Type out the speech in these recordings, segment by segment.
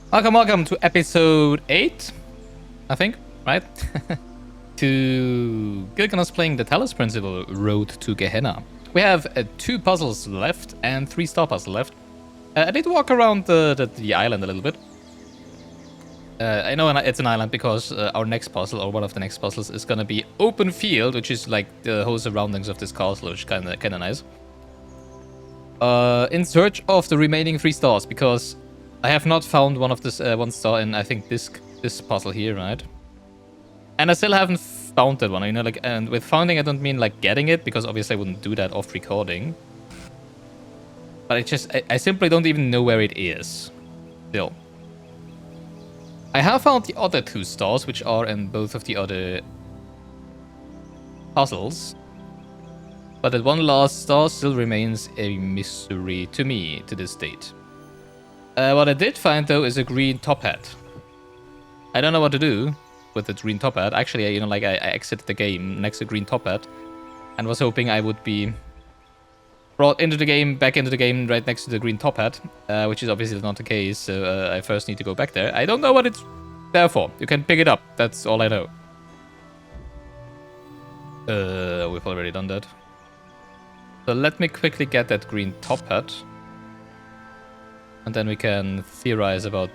Welcome to episode 8, I think, right? To Gilganos playing the Talos Principle Road to Gehenna. We have 2 puzzles left and 3 star puzzles left. I did walk around the island a little bit. I know it's an island because our next puzzle, or one of the next puzzles, is gonna be open field, which is like the whole surroundings of this castle, which is kinda nice. In search of the remaining 3 stars, because I have not found one of this 1 star in, I think, this puzzle here, right? And I still haven't found that one, you know, like, and with finding I don't mean like getting it, because obviously I wouldn't do that off recording. But I simply don't even know where it is. Still. I have found the other 2 stars, which are in both of the other puzzles. But that one last star still remains a mystery to me to this date. What I did find, though, is a green top hat. I don't know what to do with the green top hat. Actually, you know, like, I exited the game next to green top hat and was hoping I would be brought into the game, back into the game right next to the green top hat, which is obviously not the case, so I first need to go back there. I don't know what it's there for. You can pick it up. That's all I know. We've already done that. So let me quickly get that green top hat. And then we can theorize about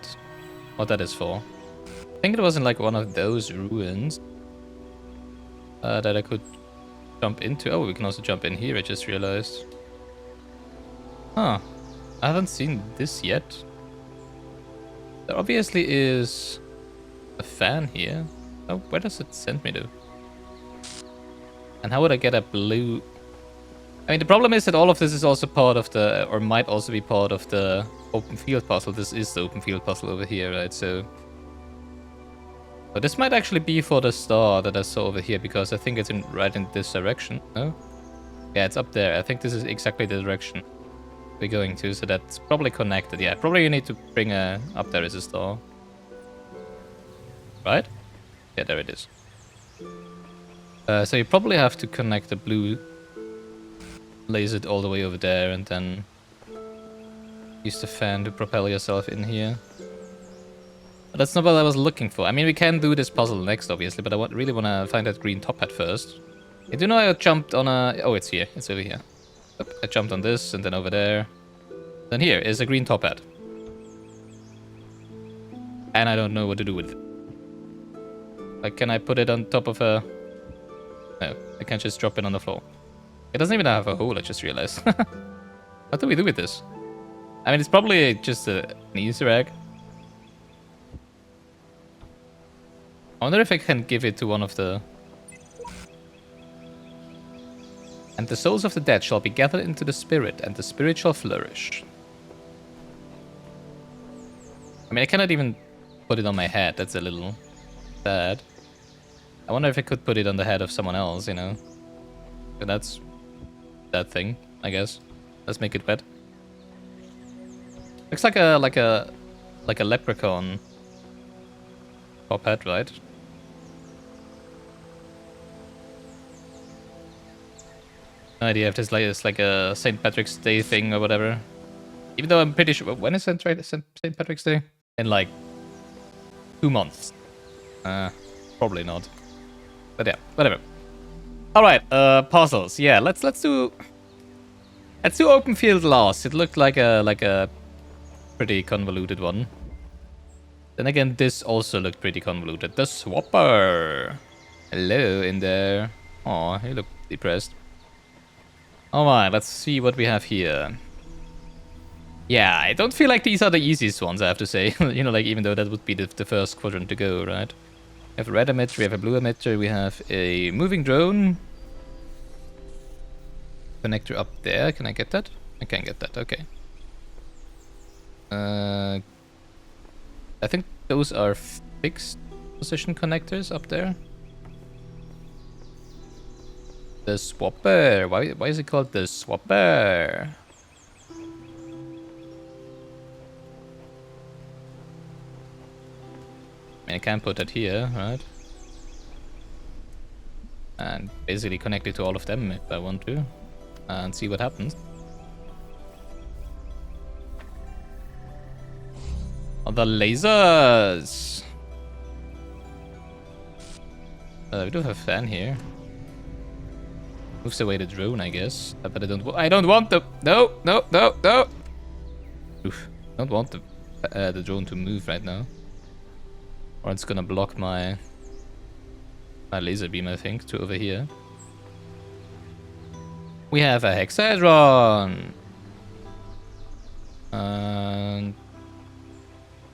what that is for. I think it was in like one of those ruins that I could jump into. Oh, we can also jump in here, I just realized. Huh. I haven't seen this yet. There obviously is a fan here. Oh, where does it send me to? And how would I get a blue... I mean, the problem is that all of this is also part of the... or might also be part of the open field puzzle. This is the open field puzzle over here, right? So... but this might actually be for the star that I saw over here, because I think it's right in this direction. No? Yeah, it's up there. I think this is exactly the direction we're going to, so that's probably connected. Yeah, probably you need to bring up there is a star. Right? Yeah, there it is. So you probably have to connect the blue laser all the way over there, and then use the fan to propel yourself in here. But that's not what I was looking for. I mean, we can do this puzzle next, obviously, but I really want to find that green top hat first. I do know I jumped on a... oh, it's here. It's over here. Oop, I jumped on this, and then over there. Then here is a green top hat. And I don't know what to do with it. Like, can I put it on top of a... no, I can't just drop it on the floor. It doesn't even have a hole, I just realized. What do we do with this? I mean, it's probably just an Easter egg. I wonder if I can give it to one of the... and the souls of the dead shall be gathered into the spirit, and the spirit shall flourish. I mean, I cannot even put it on my head. That's a little sad. I wonder if I could put it on the head of someone else, you know? But that's that thing, I guess. Let's make it wet. Looks like a leprechaun top hat, right? No idea if this is like a St. Patrick's Day thing or whatever. Even though I'm pretty sure... when is St. Patrick's Day? In like 2 months. Probably not. But yeah, whatever. All right, puzzles. Yeah, let's do open field last. It looked like a pretty convoluted one. Then again, this also looked pretty convoluted. The swapper. Hello in there. Aw, you look depressed. All right, let's see what we have here. Yeah, I don't feel like these are the easiest ones, I have to say. You know, like, even though that would be the first quadrant to go, right? We have a red emitter, we have a blue emitter, we have a moving drone. Connector up there, can I get that? I can get that, okay. I think those are fixed position connectors up there. The swapper, why is it called the swapper? I can put that here, right? And basically connect it to all of them if I want to. And see what happens. On the lasers! We do have a fan here. Moves away the drone, I guess. But I don't want the... No! Oof. I don't want the drone to move right now. Or it's gonna block my laser beam, I think, to over here. We have a hexadron! And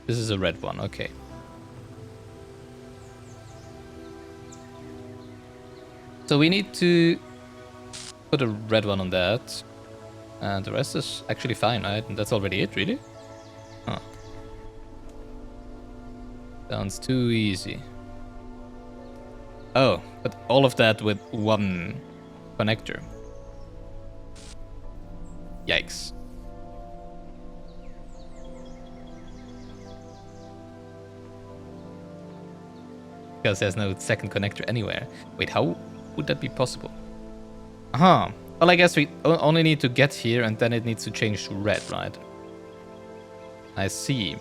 this is a red one, okay. So we need to put a red one on that. And the rest is actually fine, right? And that's already it, really? Huh. Sounds too easy. Oh, but all of that with one connector. Yikes. Because there's no second connector anywhere. Wait, how would that be possible? Uh-huh. Well, I guess we only need to get here and then it needs to change to red, right? I see.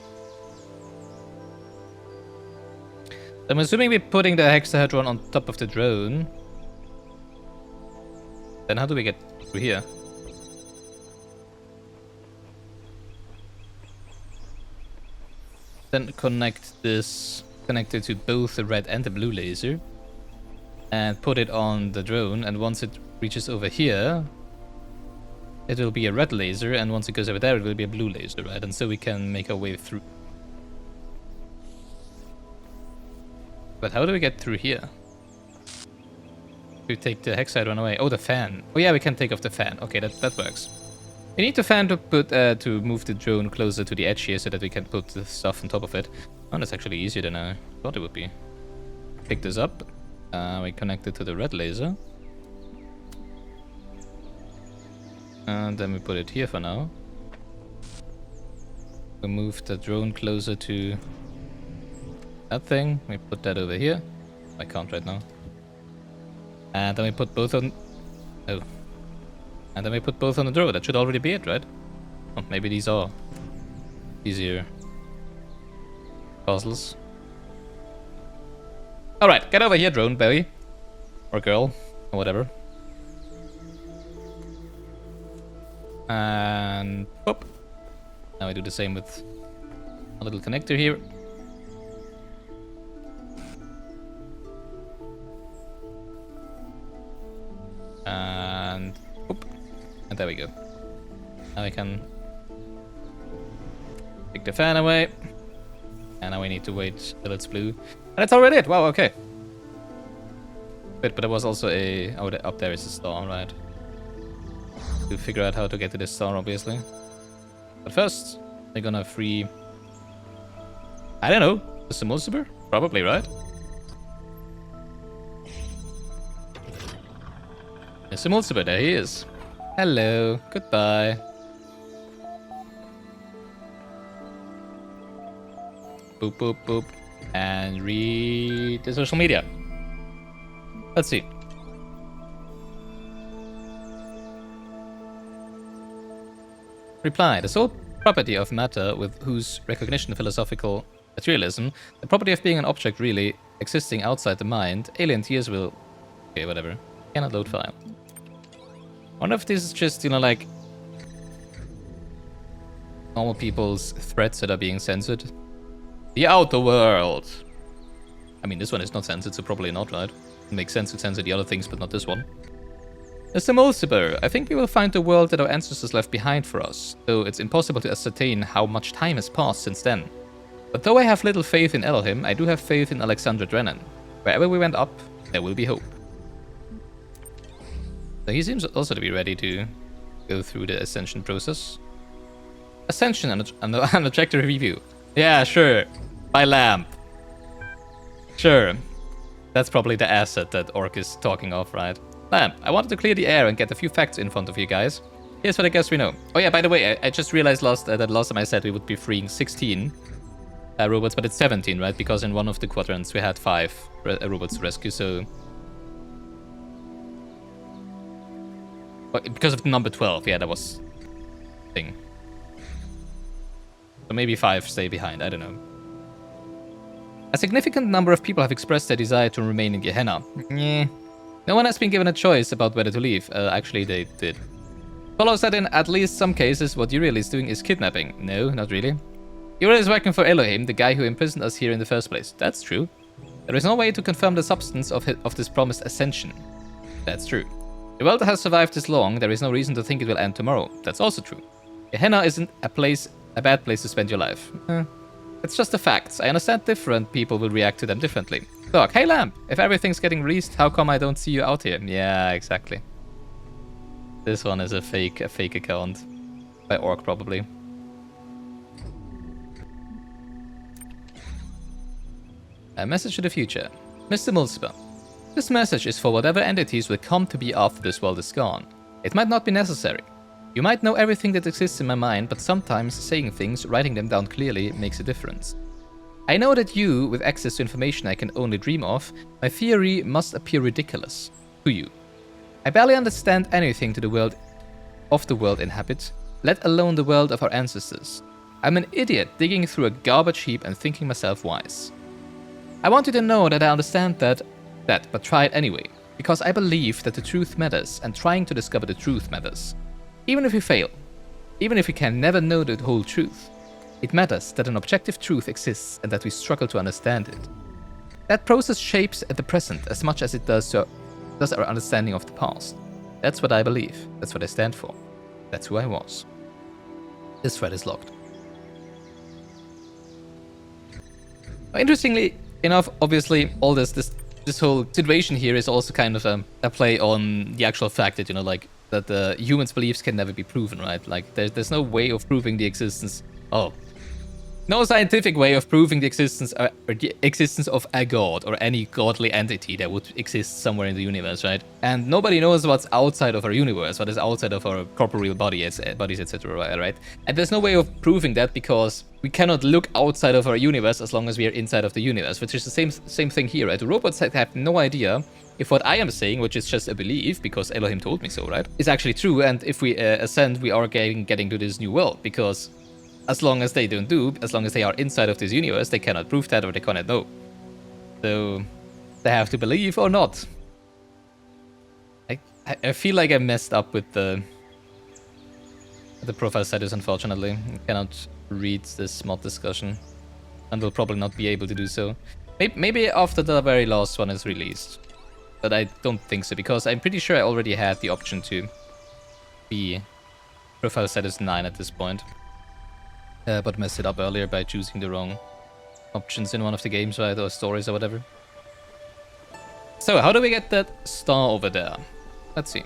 I'm assuming we're putting the hexahedron on top of the drone. Then how do we get through here? Then connect this connector to both the red and the blue laser. And put it on the drone, and once it reaches over here, it will be a red laser, and once it goes over there, it will be a blue laser, right? And so we can make our way through. But how do we get through here? To take the hexadron away. Oh, the fan. Oh yeah, we can take off the fan. Okay, that works. We need the fan to put to move the drone closer to the edge here, so that we can put the stuff on top of it. Oh, that's actually easier than I thought it would be. Pick this up. We connect it to the red laser. And then we put it here for now. We move the drone closer to that thing. We put that over here. I can't right now. And then we put both on... Oh. And then we put both on the drone. That should already be it, right? Oh, maybe these are easier puzzles. Alright, get over here, drone boy. Or girl. Or whatever. And... Whoop. Now we do the same with a little connector here. And... Whoop. And there we go. Now we can... take the fan away. And now we need to wait till it's blue. And that's already it! Wow, okay. But there was also a... Oh, up there is a star, right? To figure out how to get to this star, obviously. But first, we're gonna free... I don't know. The Simulsiber? Probably, right? The Simulsiber, there he is. Hello. Goodbye. Boop, boop, boop. And read the social media. Let's see. Reply. The sole property of matter with whose recognition philosophical materialism, the property of being an object really existing outside the mind, alien tears will... Okay, whatever. Cannot load file. Wonder if this is just, you know, like... normal people's threats that are being censored. The outer world! I mean, this one is not censored, so probably not, right? It makes sense to censor the other things, but not this one. Mr. Mulciber, I think we will find the world that our ancestors left behind for us, though it's impossible to ascertain how much time has passed since then. But though I have little faith in Elohim, I do have faith in Alexander Drennan. Wherever we went up, there will be hope. So he seems also to be ready to go through the ascension process. Ascension and an objective review. Yeah, sure. By lamp. Sure. That's probably the asset that Orc is talking of, right? Lamp, I wanted to clear the air and get a few facts in front of you guys. Here's what I guess we know. Oh yeah, by the way, I just realized that last time I said we would be freeing 16 robots, but it's 17, right? Because in one of the quadrants we had 5 robots to rescue, so... But because of the number 12, yeah, that was... thing. So maybe 5 stay behind, I don't know. A significant number of people have expressed their desire to remain in Gehenna. Yeah. No one has been given a choice about whether to leave. Actually, they did. Follows that in at least some cases, what Uriel is doing is kidnapping. No, not really. Uriel is working for ELOHIM, the guy who imprisoned us here in the first place. That's true. There is no way to confirm the substance of this promised ascension. That's true. The world has survived this long, there is no reason to think it will end tomorrow. That's also true. Gehenna isn't a bad place to spend your life. It's just the facts. I understand different people will react to them differently. Look, hey Lamp, if everything's getting released, how come I don't see you out here? Yeah, exactly. This one is a fake account. By Orc, probably. A message to the future. Mr. Mulciber. This message is for whatever entities will come to be after this world is gone. It might not be necessary. You might know everything that exists in my mind, but sometimes saying things, writing them down clearly, makes a difference. I know that you, with access to information I can only dream of, my theory must appear ridiculous to you. I barely understand anything to the world inhabit, let alone the world of our ancestors. I'm an idiot digging through a garbage heap and thinking myself wise. I want you to know that I understand that, but try it anyway, because I believe that the truth matters, and trying to discover the truth matters. Even if we fail, even if we can never know the whole truth, it matters that an objective truth exists and that we struggle to understand it. That process shapes the present as much as it does our understanding of the past. That's what I believe. That's what I stand for. That's who I was. This thread is locked. Interestingly enough, obviously, all this whole situation here is also kind of a play on the actual fact that, that the humans' beliefs can never be proven, right? Like, there's no way of proving the existence. No scientific way of proving the existence of a god or any godly entity that would exist somewhere in the universe, right? And nobody knows what's outside of our universe, what is outside of our corporeal bodies, etc., right? And there's no way of proving that because we cannot look outside of our universe as long as we are inside of the universe, which is the same thing here, right? The robots have no idea if what I am saying, which is just a belief, because Elohim told me so, right, is actually true, and if we ascend, we are getting to this new world, because as long as they are inside of this universe, they cannot prove that or they cannot know. So they have to believe or not. I feel like I messed up with the profile status, unfortunately. I cannot read this mod discussion, and will probably not be able to do so. Maybe after the very last one is released. But I don't think so, because I'm pretty sure I already had the option to be profile status 9 at this point. But messed it up earlier by choosing the wrong options in one of the games, right, or stories or whatever. So, how do we get that star over there? Let's see.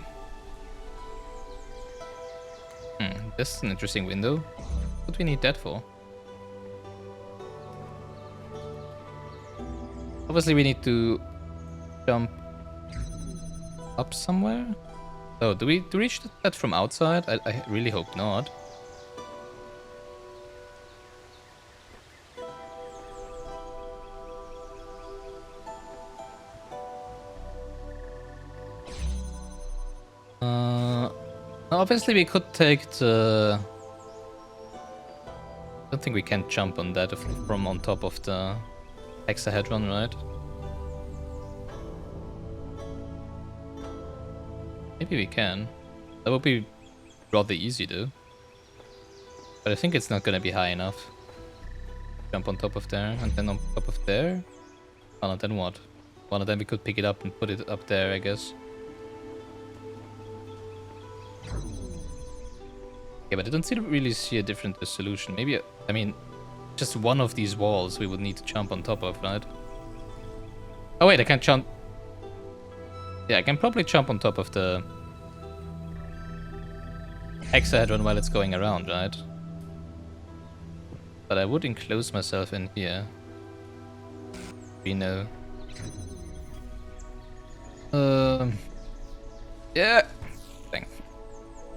This is an interesting window. What do we need that for? Obviously we need to jump up somewhere. Oh, do we reach that from outside? I really hope not. Obviously we could take the... I don't think we can jump on that from on top of the hexahedron, right? Maybe we can. That would be rather easy though. But I think it's not gonna be high enough. Jump on top of there, and then on top of there. Oh, and then what? Well, then we could pick it up and put it up there, I guess. Yeah, but I don't really see a different solution. Maybe, I mean, just one of these walls we would need to jump on top of, right? Oh wait, I can't jump. Yeah, I can probably jump on top of the hexahedron while it's going around, right? But I would enclose myself in here. We know. Yeah. Dang.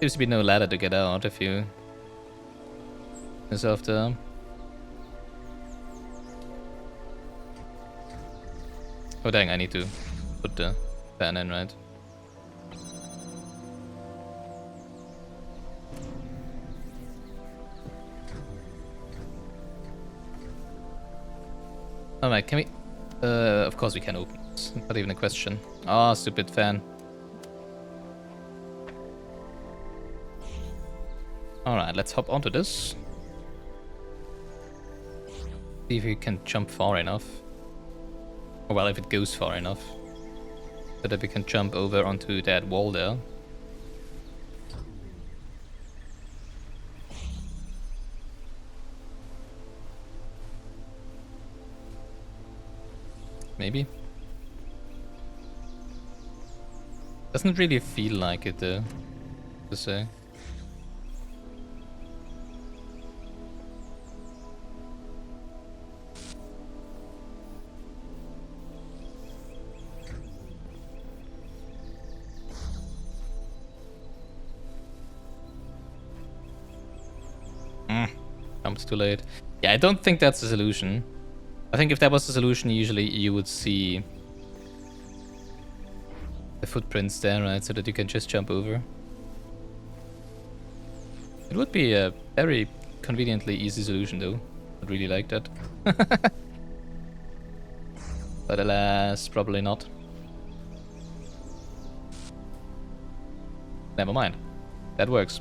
Seems to be no ladder to get out if you yourself there. Oh dang, I need to put the fan in, right? Alright, can we... of course we can open this. Not even a question. Ah, stupid fan. Alright, let's hop onto this. See if we can jump far enough. Or well, if it goes far enough. So that we can jump over onto that wall there. Maybe. Doesn't really feel like it though, to say. Jumps too late. Yeah, I don't think that's the solution. I think if that was the solution, usually you would see the footprints there, right? So that you can just jump over. It would be a very conveniently easy solution, though. I'd really like that. But alas, probably not. Never mind. That works.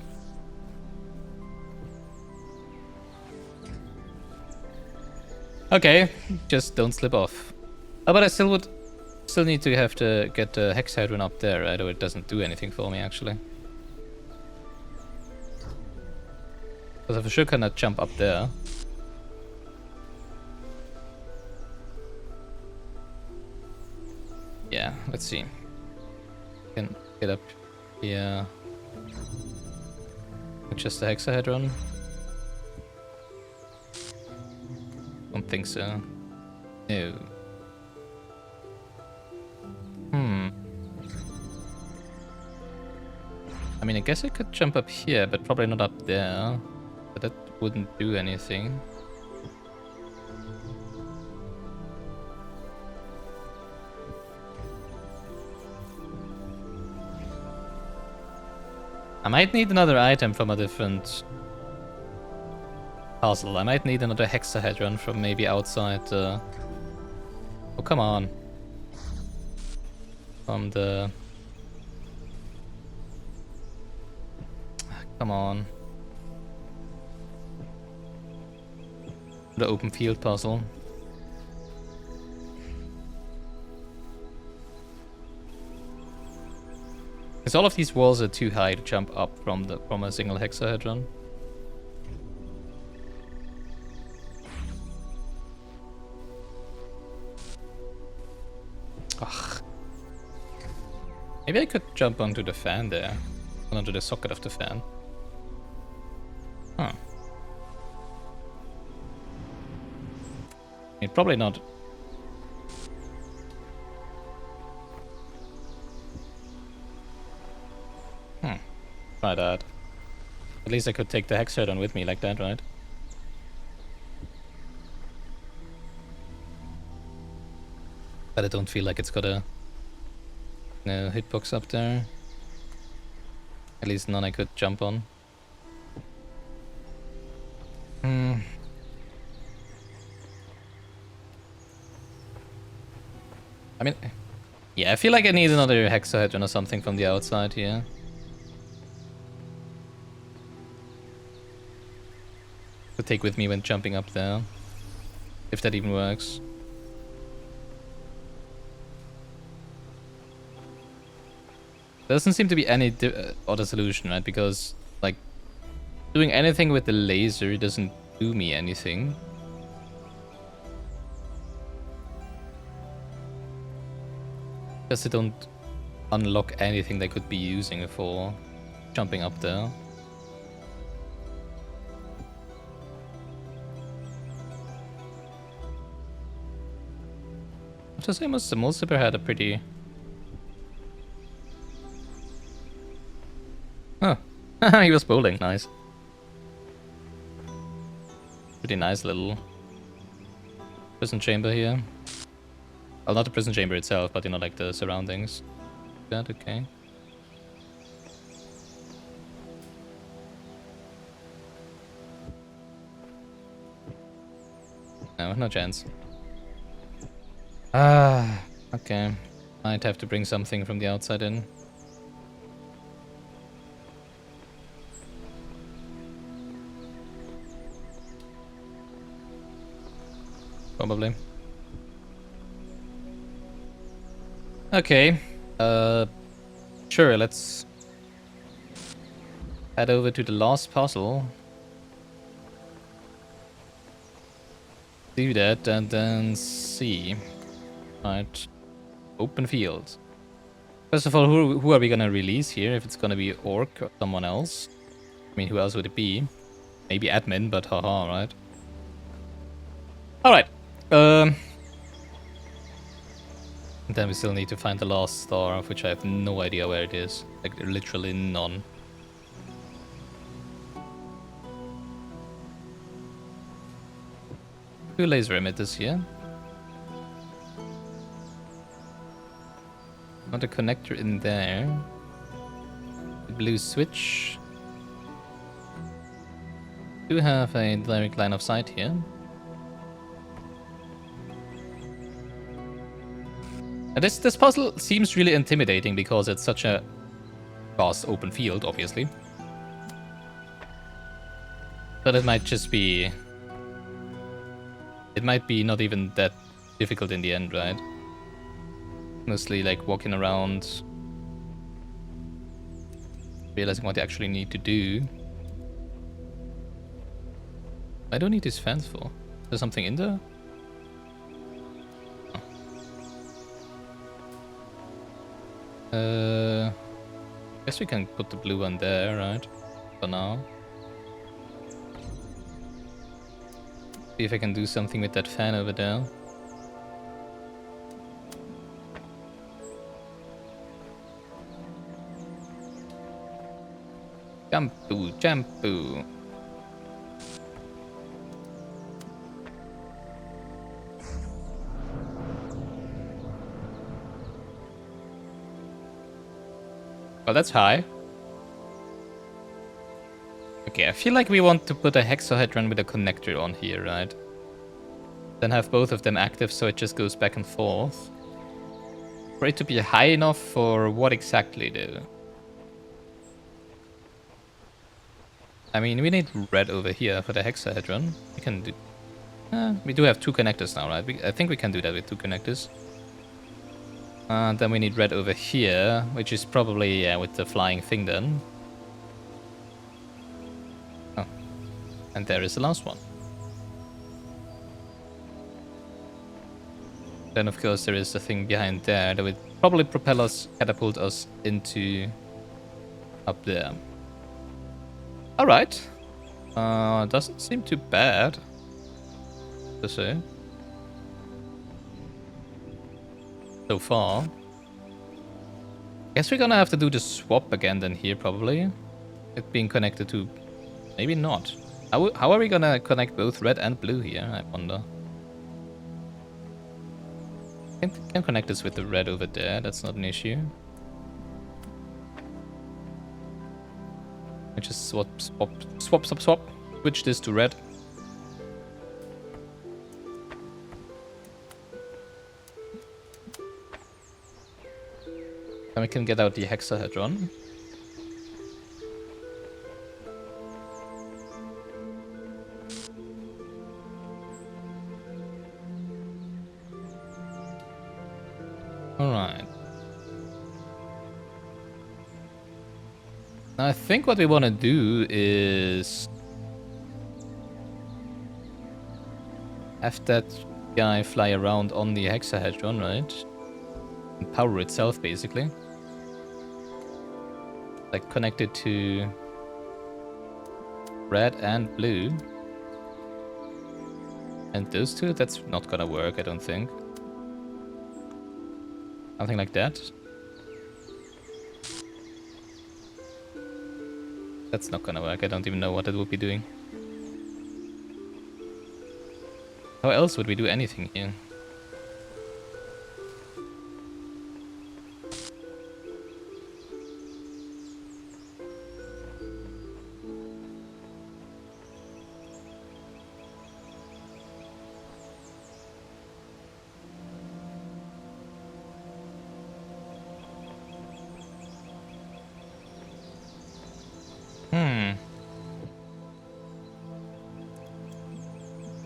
Okay, just don't slip off. Oh, but I still need to have to get the hexahedron up there, right? Or it doesn't do anything for me, actually. Because I for sure cannot jump up there. Yeah, let's see. Can get up here. Just the hexahedron. Don't think so. No. I mean, I guess I could jump up here, but probably not up there. But that wouldn't do anything. I might need another item from a different puzzle. I might need another hexahedron from maybe outside the... Oh, come on. From the... Come on. The open field puzzle. Because all of these walls are too high to jump up from a single hexahedron. Ugh. Maybe I could jump onto the fan there. Onto the socket of the fan. Huh. Probably not. Try that. At least I could take the hexahedron with me like that, right? But I don't feel like it's got a hitbox up there. At least none I could jump on. I mean, yeah, I feel like I need another hexahedron or something from the outside here. To take with me when jumping up there. If that even works. There doesn't seem to be any other solution, right? Because, like, doing anything with the laser doesn't do me anything. Because they don't unlock anything they could be using for jumping up there. I have to say, the Mulciber had a pretty... Huh. He was bowling, nice. Pretty nice little prison chamber here. Well, not the prison chamber itself, but you know, like the surroundings. That okay. No, no chance. Ah, okay. I'd have to bring something from the outside in. Probably. Okay. Sure, let's head over to the last puzzle. Do that and then see. Right. Open field. First of all, who are we gonna release here? If it's gonna be Orc or someone else? I mean, who else would it be? Maybe admin, but haha, right? Alright. Then we still need to find the last star, of which I have no idea where it is. Like, literally none. Two laser emitters here. Not a connector in there. The blue switch. Do have a direct line of sight here. And this puzzle seems really intimidating because it's such a vast open field, obviously. But it might just be... It might be not even that difficult in the end, right? Mostly like walking around, realizing what you actually need to do. I don't need these fans for. Is there something in there? Guess we can put the blue one there, right? For now. See if I can do something with that fan over there. Shampoo, shampoo. Well, that's high. Okay, I feel like we want to put a hexahedron with a connector on here, right? Then have both of them active so it just goes back and forth. For it to be high enough for what exactly, though? I mean, we need red over here for the hexahedron. We can do... we do have two connectors now, right? I think we can do that with two connectors. Then we need red over here, which is probably, yeah, with the flying thing then. Oh. And there is the last one. Then, of course, there is the thing behind there that would probably propel us, catapult us into... up there. Alright. Doesn't seem too bad, to say. So far. Guess we're gonna have to do the swap again then here, probably. It being connected to... Maybe not. How are we gonna connect both red and blue here, I wonder? Can connect this with the red over there, that's not an issue. I just swap. Switch this to red. Then we can get out the hexahedron. Alright. Now I think what we want to do is... have that guy fly around on the hexahedron, right? And power itself, basically. Like connected to red and blue. And those two, that's not gonna work, I don't think. Something like that. That's not gonna work, I don't even know what it would be doing. How else would we do anything here?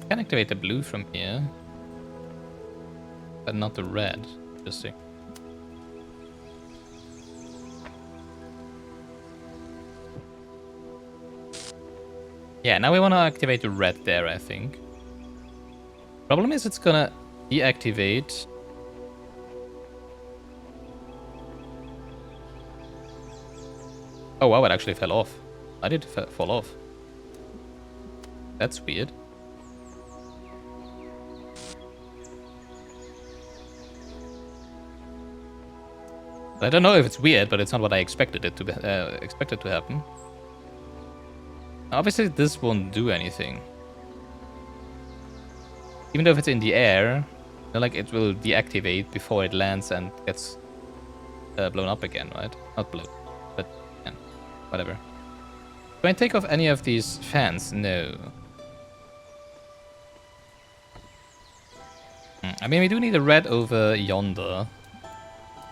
Can activate the blue from here, but not the red. Interesting. Yeah, now we want to activate the red there, I think. Problem is it's gonna deactivate. Oh wow, it actually fell off. I did fall off. That's weird. I don't know if it's weird, but it's not what I expected it to expected to happen. Obviously, this won't do anything. Even though if it's in the air, like it will deactivate before it lands and gets blown up again, right? Not blown, but yeah, whatever. Can I take off any of these fans? No. I mean, we do need a red over yonder.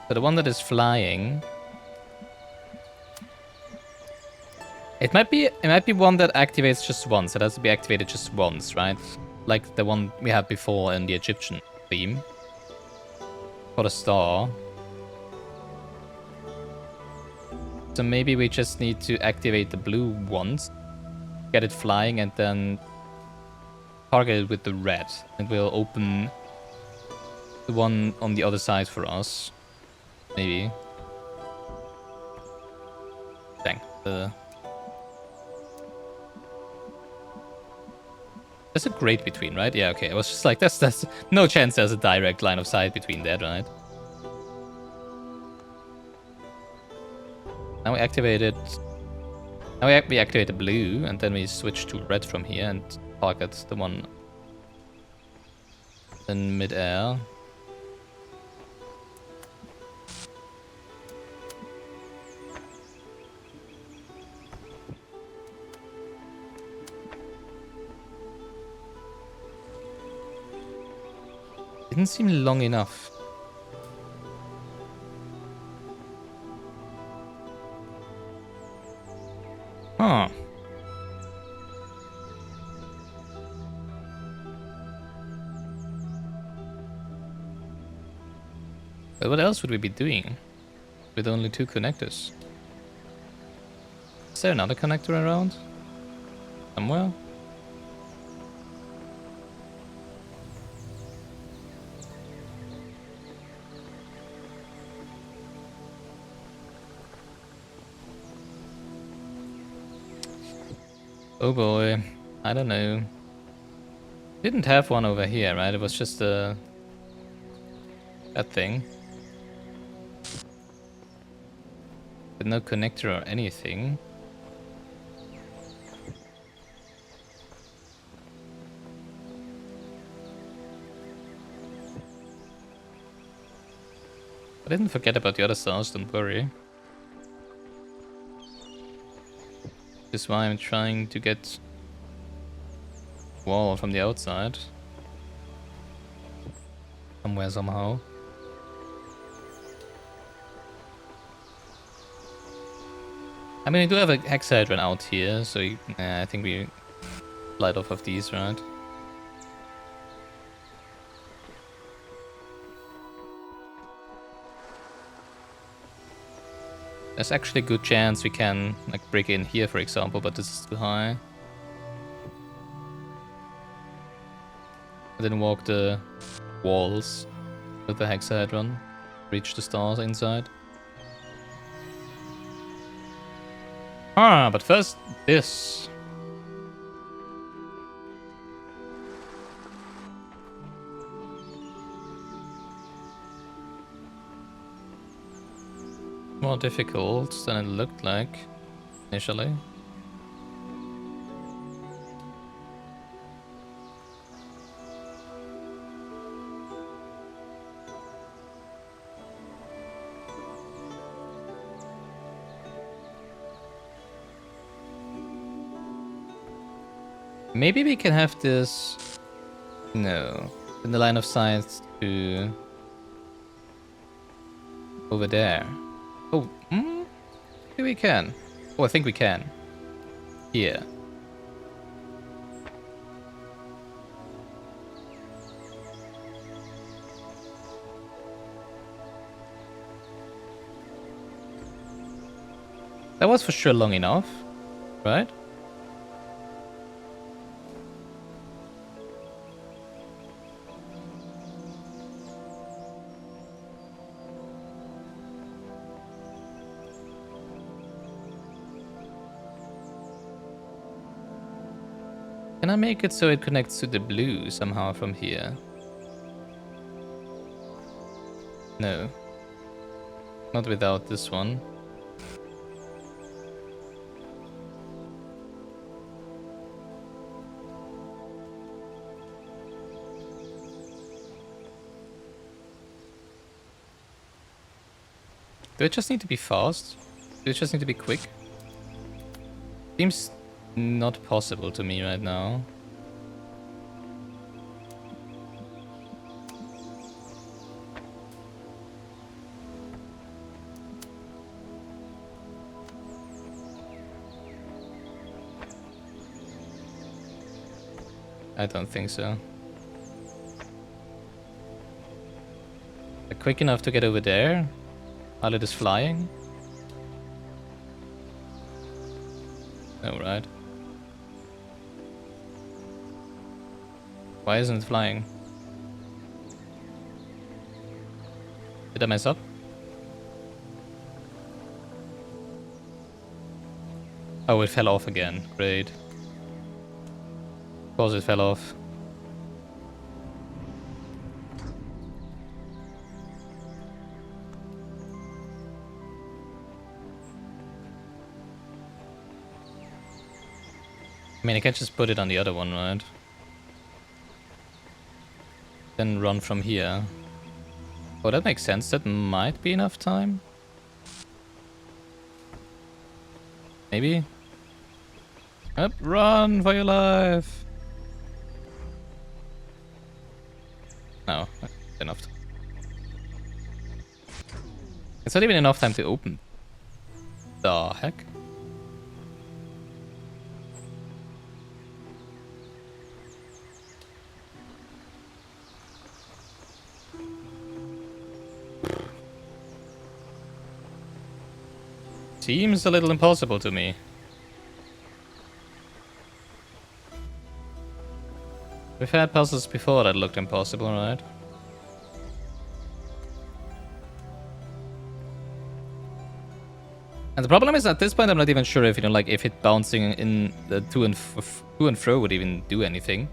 So the one that is flying, it might be one that activates just once. It has to be activated just once, right? Like the one we had before in the Egyptian theme for the star. So maybe we just need to activate the blue once, get it flying, and then target it with the red. It will open the one on the other side for us. Maybe. Dang. There's a grate between, right? Yeah, okay. I was just like, that's no chance there's a direct line of sight between that, right? Now we activate it. Now we activate the blue, and then we switch to red from here and target the one in mid-air. Didn't seem long enough. Huh. But what else would we be doing with only 2 connectors? Is there another connector around? Somewhere? Oh boy, I don't know. Didn't have one over here, right? It was just that thing. But no connector or anything. I didn't forget about the other stars, don't worry. This is why I'm trying to get wall from the outside. Somewhere, somehow. I mean, we do have a hexahedron out here, so I think we light off of these, right? There's actually a good chance we can like break in here, for example, but this is too high. I didn't walk the walls with the hexahedron, reach the stars inside. Ah, but first this. More difficult than it looked like initially. Maybe we can have this, no, in the line of sight to over there. Oh, maybe we can. Oh, I think we can. Here. That was for sure long enough, right? Can I make it so it connects to the blue somehow from here? No. Not without this one. Do I just need to be fast? Do I just need to be quick? Seems not possible to me right now. I don't think so. Quick enough to get over there while it is flying? No, right? Why isn't it flying? Did I mess up? Oh, it fell off again. Great. Of course it fell off. I mean, I can't just put it on the other one, right? Then run from here. Oh, that makes sense. That might be enough time. Maybe? Up, run for your life! No, enough. It's not even enough time to open. The heck? Seems a little impossible to me. We've had puzzles before that looked impossible, right? And the problem is at this point I'm not even sure if, you know, like if it bouncing in the to and fro would even do anything.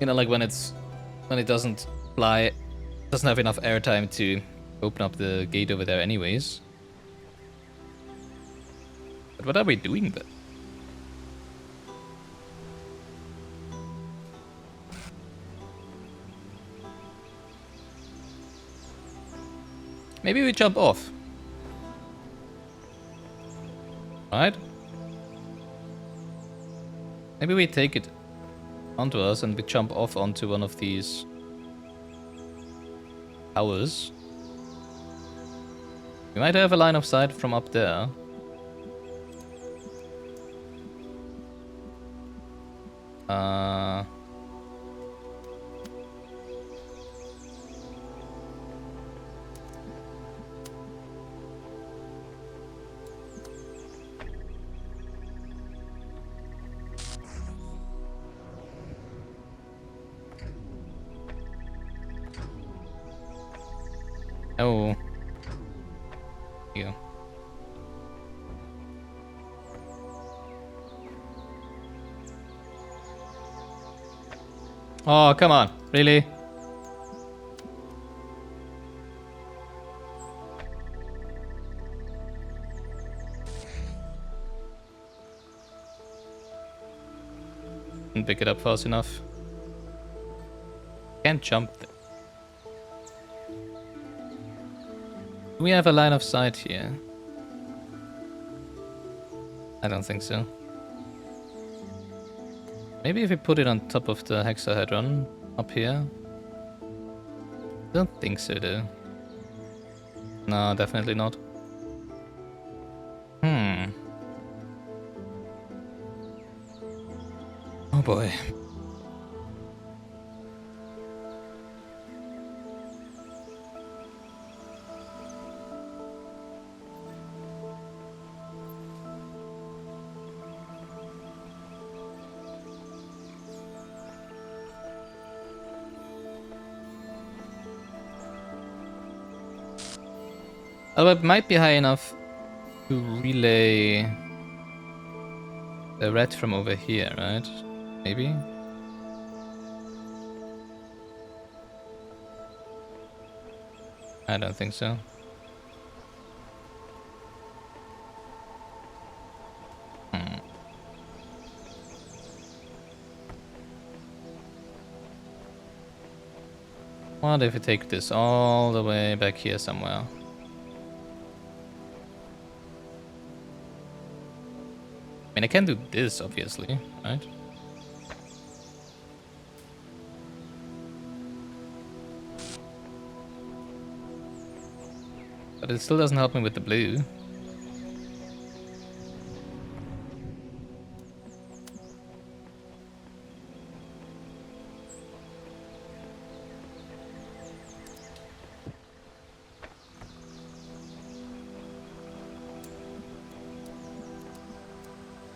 You know, like when it doesn't fly, doesn't have enough airtime to open up the gate over there anyways. But what are we doing then? Maybe we jump off. Right? Maybe we take it onto us and we jump off onto one of these towers. We might have a line of sight from up there. Oh. Here you go. Oh, come on. Really? Didn't pick it up fast enough. Can't jump there. Do we have a line of sight here? I don't think so. Maybe if we put it on top of the hexahedron up here. Don't think so though. No, definitely not. Oh boy. Although it might be high enough to relay the red from over here, right? Maybe? I don't think so. What if we take this all the way back here somewhere? I mean, I can do this, obviously, right? But it still doesn't help me with the blue.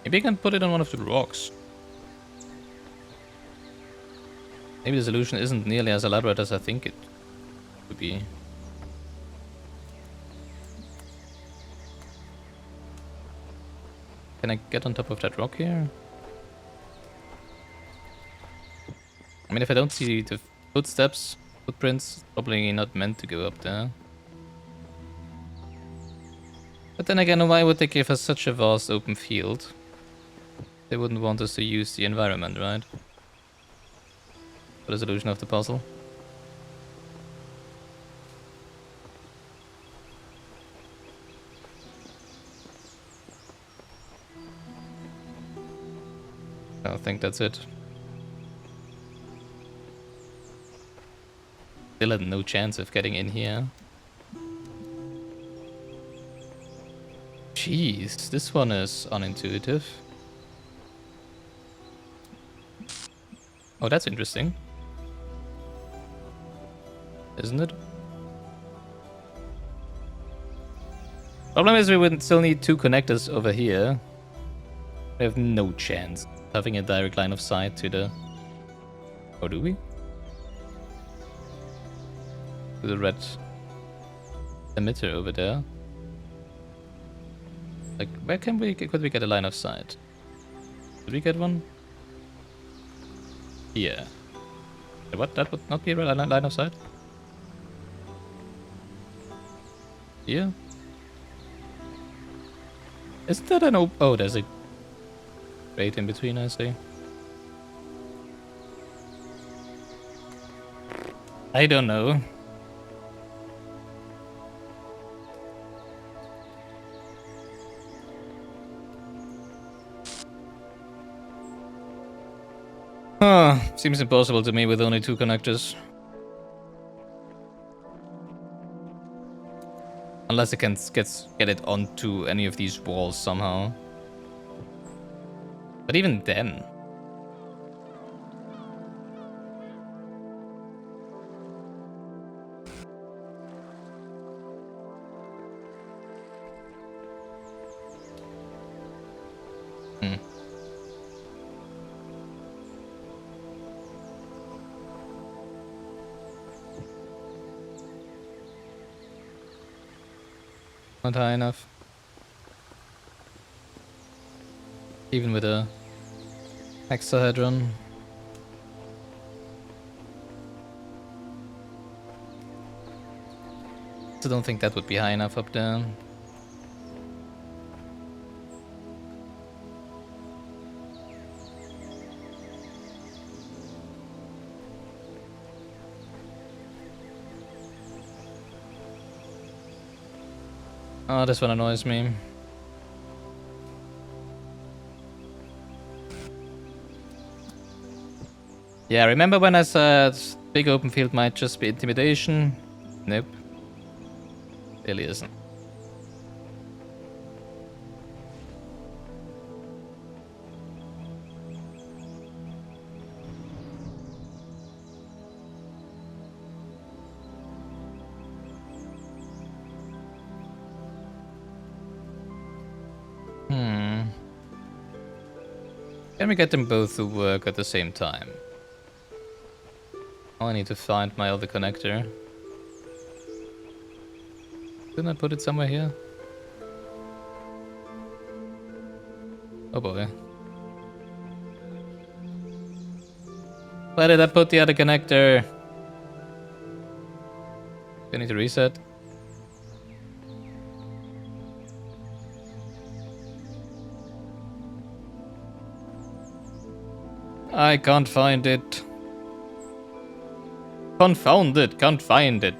Maybe I can put it on one of the rocks. Maybe the solution isn't nearly as elaborate as I think it would be. Can I get on top of that rock here? I mean, if I don't see the footprints, probably not meant to go up there. But then again, why would they give us such a vast open field? They wouldn't want us to use the environment, right? For the solution of the puzzle. I think that's it. Still had no chance of getting in here. Jeez, this one is unintuitive. Oh, that's interesting. Isn't it? Problem is we would still need two connectors over here. We have no chance of having a direct line of sight to the... Or do we? To the red emitter over there. Like, where could we get a line of sight? Did we get one? Here. What? That would not be a line of sight? Here? Isn't that an oh, there's a grate in between, I see. I don't know. Seems impossible to me with only two connectors. Unless I can get it onto any of these walls somehow. But even then... Not high enough. Even with a hexahedron. I don't think that would be high enough up there. Oh, this one annoys me. Yeah, remember when I said big open field might just be intimidation? Nope. Really isn't. Can we get them both to work at the same time? Oh, I need to find my other connector. Didn't I put it somewhere here? Oh boy. Where did I put the other connector? Do I need to reset? I can't find it. Confound it, can't find it.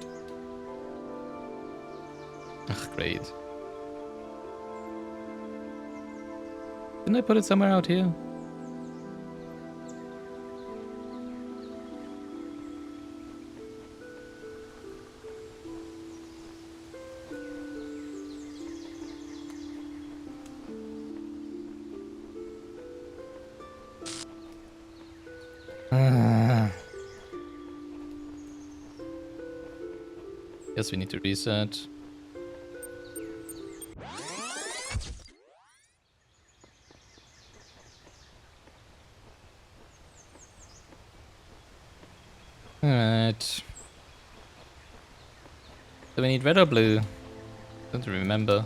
Ugh, great. Didn't I put it somewhere out here? Guess we need to reset. Alright. Do we need red or blue? Don't remember.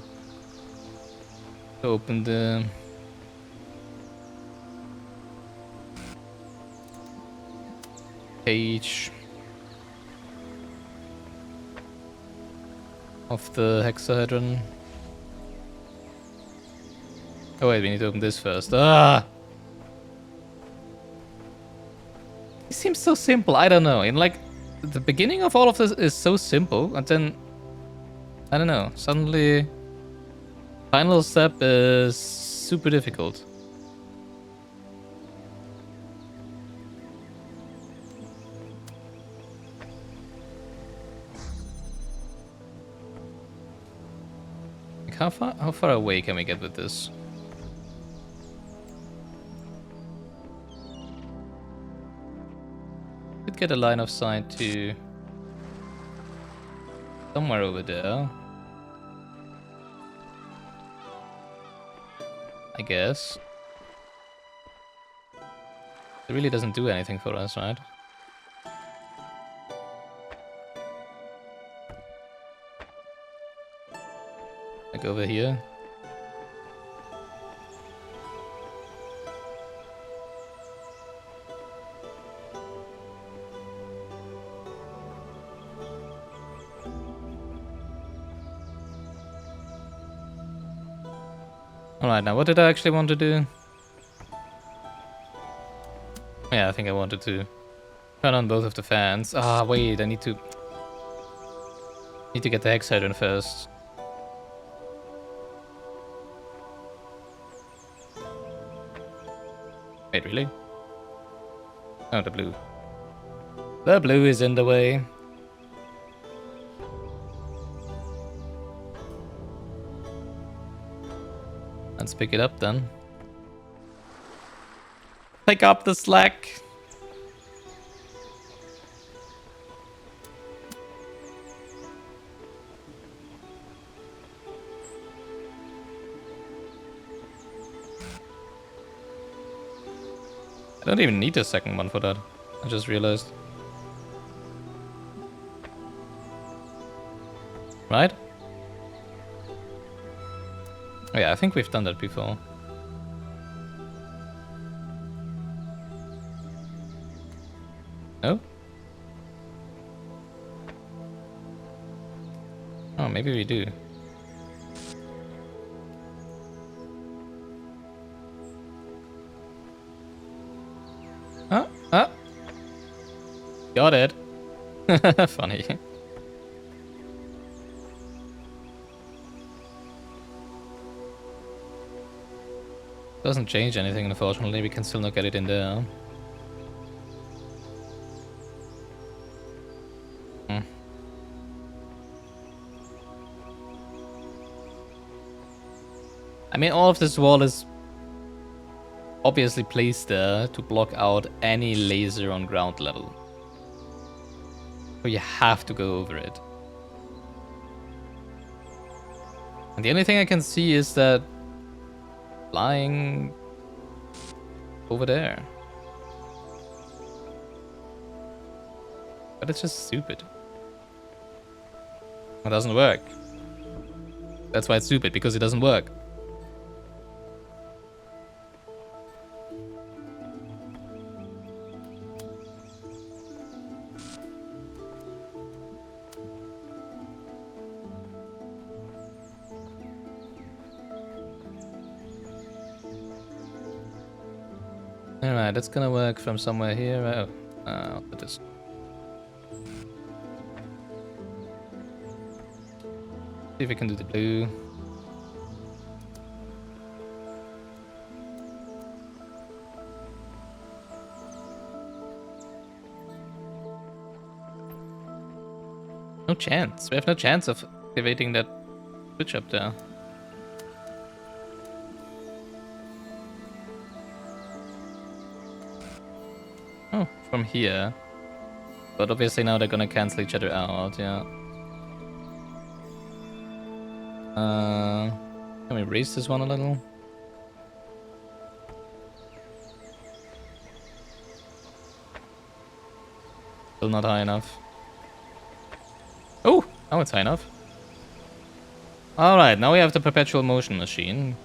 To open the page of the hexahedron. Oh wait, we need to open this first. Ah! It seems so simple, I don't know. In like, the beginning of all of this is so simple, and then, I don't know, suddenly, final step is super difficult. Like how far away can we get with this? Could get a line of sight to somewhere over there, I guess. It really doesn't do anything for us, right? Like over here. Alright, now what did I actually want to do? Yeah, I think I wanted to turn on both of the fans. Ah, wait, I need to get the hexahedron first. Wait, really? Oh, the blue. The blue is in the way. Let's pick it up then. Pick up the slack. I don't even need a second one for that. I just realized. Right? Oh yeah, I think we've done that before. No? Oh, maybe we do. Ah! Got it. Funny. Doesn't change anything, unfortunately. We can still not get it in there. I mean, all of this wall is obviously placed there to block out any laser on ground level. So you have to go over it. And the only thing I can see is that flying over there. But it's just stupid. It doesn't work. That's why it's stupid, because it doesn't work. Alright, that's gonna work from somewhere here. Oh, I'll put this. See if we can do the blue. No chance. We have no chance of activating that switch up there. Oh, from here. But obviously now they're gonna cancel each other out, yeah. Can we raise this one a little? Still not high enough. Oh, now it's high enough. Alright, now we have the perpetual motion machine.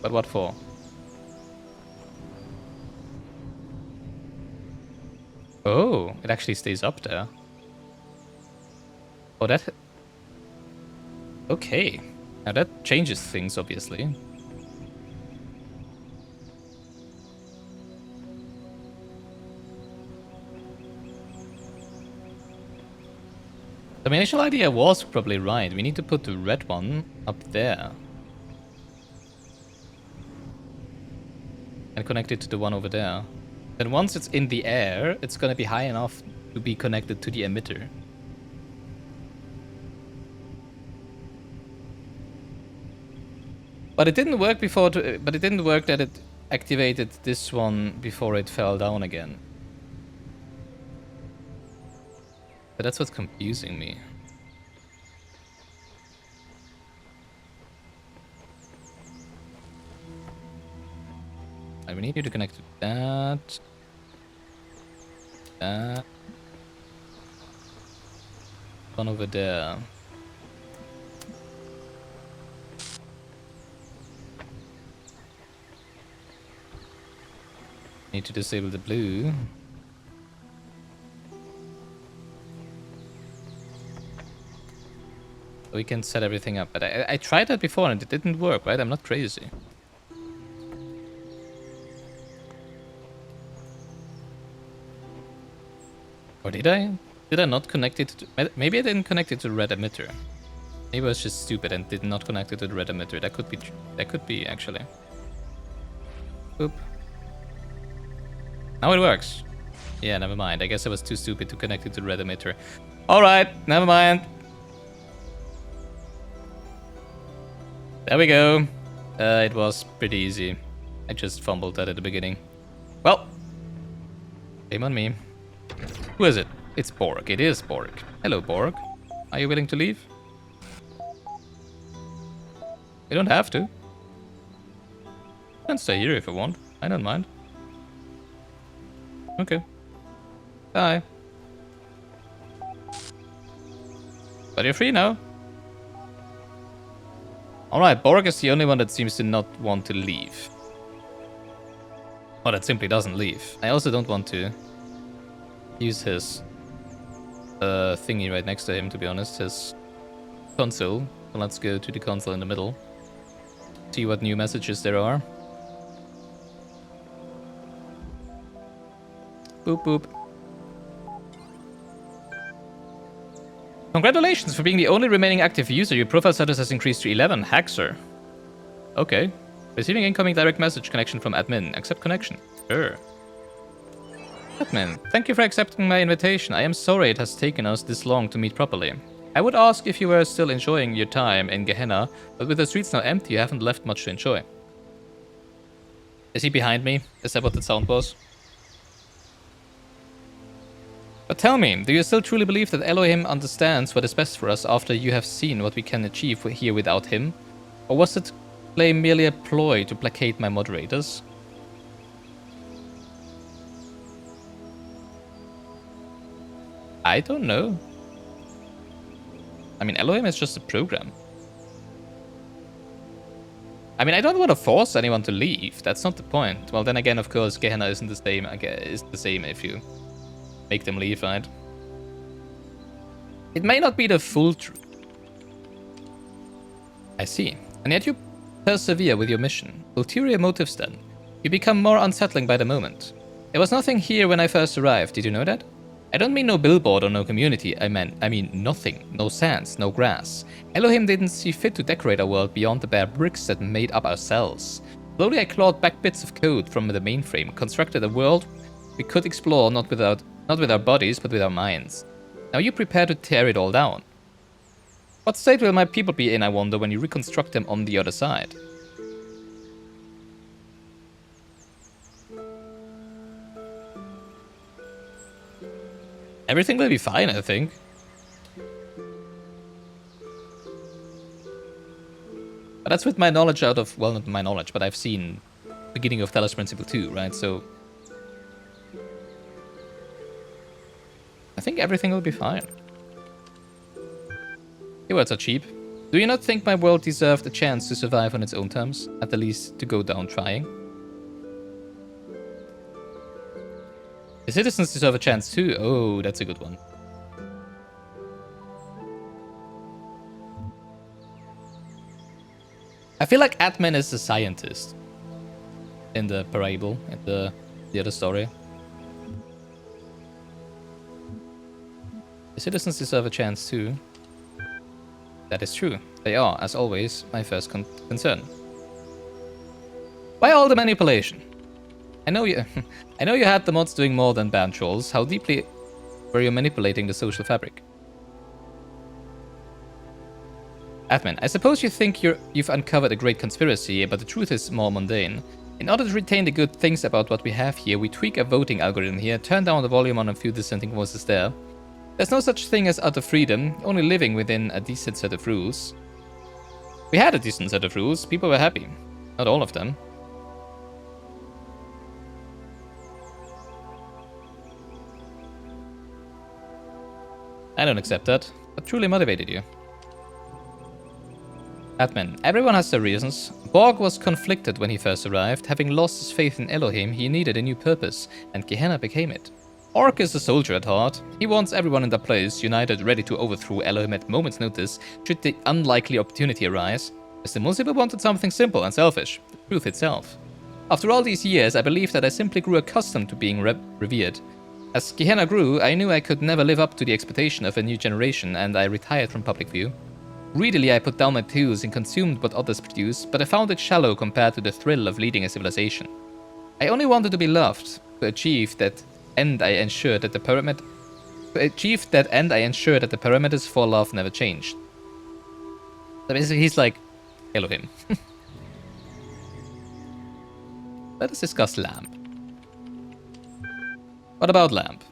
But what for? Oh, it actually stays up there. Oh, that... Okay. Now that changes things, obviously. The initial idea was probably right. We need to put the red one up there. And connect it to the one over there. Then once it's in the air, it's gonna be high enough to be connected to the emitter. But it didn't work before. But it didn't work that it activated this one before it fell down again. But that's what's confusing me. We need you to connect to that. That. One over there. Need to disable the blue. We can set everything up, but I tried that before and it didn't work, right? I'm not crazy. Or did I? Did I not connect it to... Maybe I didn't connect it to the red emitter. Maybe I was just stupid and did not connect it to the red emitter. That could be... That could be, actually. Oop. Now it works. Yeah, never mind. I guess I was too stupid to connect it to the red emitter. Alright, never mind. There we go. It was pretty easy. I just fumbled that at the beginning. Well, shame on me. Who is it? It's Borg. It is Borg. Hello, Borg. Are you willing to leave? You don't have to. You can stay here if you want. I don't mind. Okay. Bye. But you're free now. Alright, Borg is the only one that seems to not want to leave. Or that simply doesn't leave. I also don't want to use his thingy right next to him, to be honest. His console. So let's go to the console in the middle. See what new messages there are. Boop boop. Congratulations for being the only remaining active user. Your profile status has increased to 11. Haxer. Okay. Receiving incoming direct message connection from admin. Accept connection. Sure. Admin, thank you for accepting my invitation. I am sorry it has taken us this long to meet properly. I would ask if you were still enjoying your time in Gehenna, but with the streets now empty, you haven't left much to enjoy. Is he behind me? Is that what the sound was? But tell me, do you still truly believe that ELOHIM understands what is best for us after you have seen what we can achieve here without him? Or was it claim merely a ploy to placate my moderators? I don't know. I mean, Elohim is just a program. I mean, I don't want to force anyone to leave. That's not the point. Well, then again, of course, Gehenna isn't the same. Is the same if you make them leave, right? It may not be the full truth. I see. And yet you persevere with your mission. Ulterior motives then. You become more unsettling by the moment. There was nothing here when I first arrived. Did you know that? I don't mean no billboard or no community. I mean nothing. No sands, no grass. Elohim didn't see fit to decorate our world beyond the bare bricks that made up our cells. Slowly I clawed back bits of code from the mainframe, constructed a world we could explore not with our bodies, but with our minds. Now you prepare to tear it all down. What state will my people be in, I wonder, when you reconstruct them on the other side? Everything will be fine, I think. But that's with my knowledge out of... Well, not my knowledge, but I've seen beginning of Talos Principle 2, right? So... I think everything will be fine. Your words are cheap. Do you not think my world deserved a chance to survive on its own terms? At the least, to go down trying? The citizens deserve a chance too. Oh, that's a good one. I feel like Atman is a scientist in the parable, in the other story. The citizens deserve a chance too. That is true. They are, as always, my first concern. Why all the manipulation? I know you had the mods doing more than ban trolls. How deeply were you manipulating the social fabric? Atman, I suppose you think you've uncovered a great conspiracy, but the truth is more mundane. In order to retain the good things about what we have here, we tweak a voting algorithm here, turn down the volume on a few dissenting voices there. There's no such thing as utter freedom, only living within a decent set of rules. We had a decent set of rules, people were happy. Not all of them. I don't accept that. What truly motivated you? Atman, everyone has their reasons. Borg was conflicted when he first arrived. Having lost his faith in Elohim, he needed a new purpose, and Gehenna became it. Orc is a soldier at heart. He wants everyone in their place, united, ready to overthrow Elohim at moment's notice, should the unlikely opportunity arise. Mr. Musiba wanted something simple and selfish, the truth itself. After all these years, I believe that I simply grew accustomed to being revered. As Gehenna grew, I knew I could never live up to the expectation of a new generation, and I retired from public view. Greedily, I put down my tools and consumed what others produced, but I found it shallow compared to the thrill of leading a civilization. I only wanted to be loved. To achieve that end, I ensured that the parameters for love never changed. So basically, he's like Elohim. Let us discuss Lamp. What about Lamp?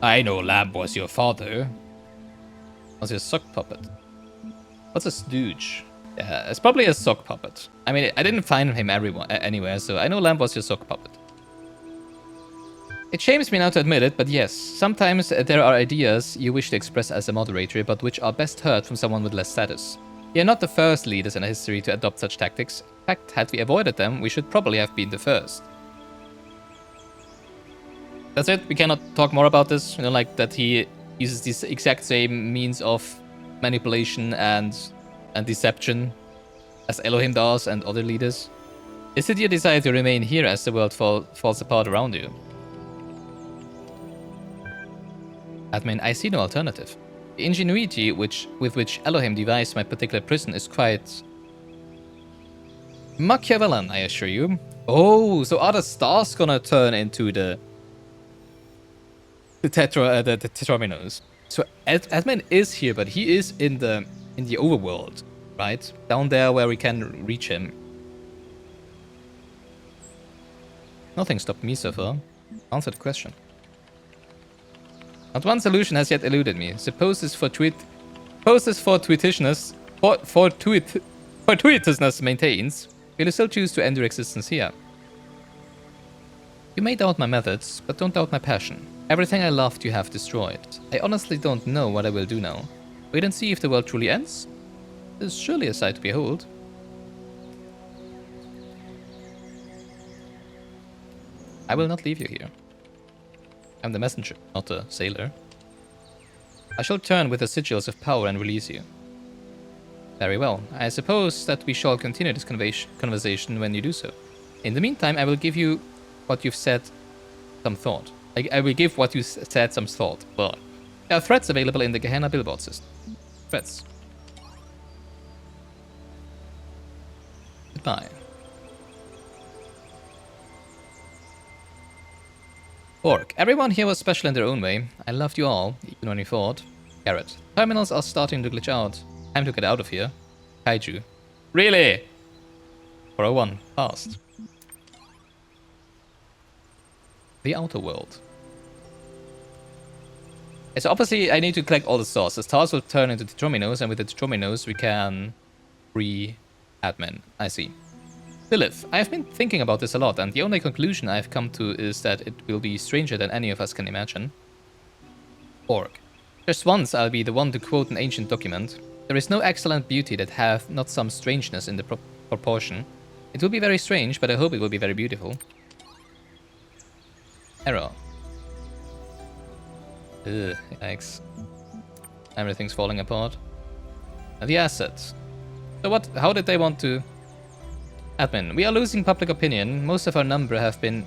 I know Lamp was your father. Was your sock puppet? What's a stooge? Yeah, it's probably a sock puppet. I mean, I didn't find him anywhere, so I know Lamp was your sock puppet. It shames me now to admit it, but yes, sometimes there are ideas you wish to express as a moderator, but which are best heard from someone with less status. We are not the first leaders in history to adopt such tactics. In fact, had we avoided them, we should probably have been the first. That's it? We cannot talk more about this? You know, like that he uses these exact same means of manipulation and deception as Elohim does and other leaders? Is it your desire to remain here as the world falls apart around you? Admin, I see no alternative. The ingenuity with which Elohim devised my particular prison is quite Machiavellian, I assure you. Oh, so are the stars gonna turn into the Tetraminos? So Admin is here, but he is in the overworld, right? Down there where we can reach him. Nothing stopped me so far. Answer the question. Not one solution has yet eluded me. Suppose this fortuitousness maintains, will you still choose to end your existence here? You may doubt my methods, but don't doubt my passion. Everything I loved you have destroyed. I honestly don't know what I will do now. Wait and see if the world truly ends? It is surely a sight to behold. I will not leave you here. I'm the messenger, not a sailor. I shall turn with the sigils of power and release you. Very well. I suppose that we shall continue this conversation when you do so. In the meantime, I will give you what you've said some thought. I will give what you said some thought. Well, there are threats available in the Gehenna billboard system. Threats. Goodbye. Orc. Everyone here was special in their own way. I loved you all, even when you fought. Garrett. Terminals are starting to glitch out. Time to get out of here. Kaiju. Really? 401. Fast. The outer world. So obviously I need to collect all the stars. The stars will turn into Detrominos, and with the Detrominos we can free admin. I see. Lilith, I have been thinking about this a lot, and the only conclusion I have come to is that it will be stranger than any of us can imagine. Orc. Just once I'll be the one to quote an ancient document. There is no excellent beauty that hath not some strangeness in the proportion. It will be very strange, but I hope it will be very beautiful. Error. Ugh, yikes. Everything's falling apart. The assets. So what? How did they want to... Admin, we are losing public opinion. Most of our number have been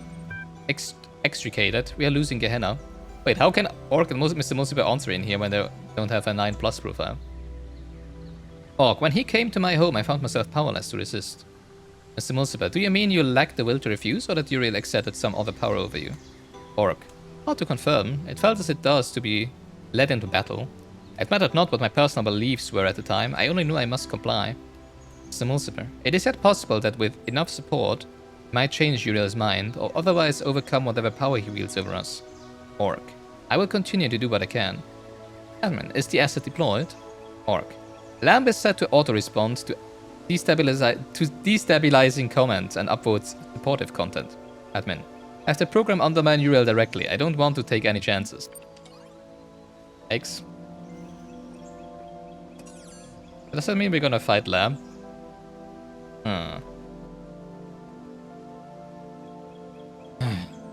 extricated. We are losing Gehenna. Wait, how can Orc and Mr. Musiber answer in here when they don't have a 9+ profile? Orc, when he came to my home, I found myself powerless to resist. Mr. Musiber, do you mean you lacked the will to refuse, or that Uriel exerted some other power over you? Orc, hard to confirm. It felt as it does to be led into battle. It mattered not what my personal beliefs were at the time. I only knew I must comply. Mr. Mulciber, it is yet possible that with enough support, he might change Uriel's mind, or otherwise overcome whatever power he wields over us. Orc, I will continue to do what I can. Admin, is the asset deployed? Orc, Lamb is set to auto-respond to destabilizing comments and upvotes supportive content. Admin, have the program undermine Uriel directly. I don't want to take any chances. X. Does that mean we're gonna fight Lamb?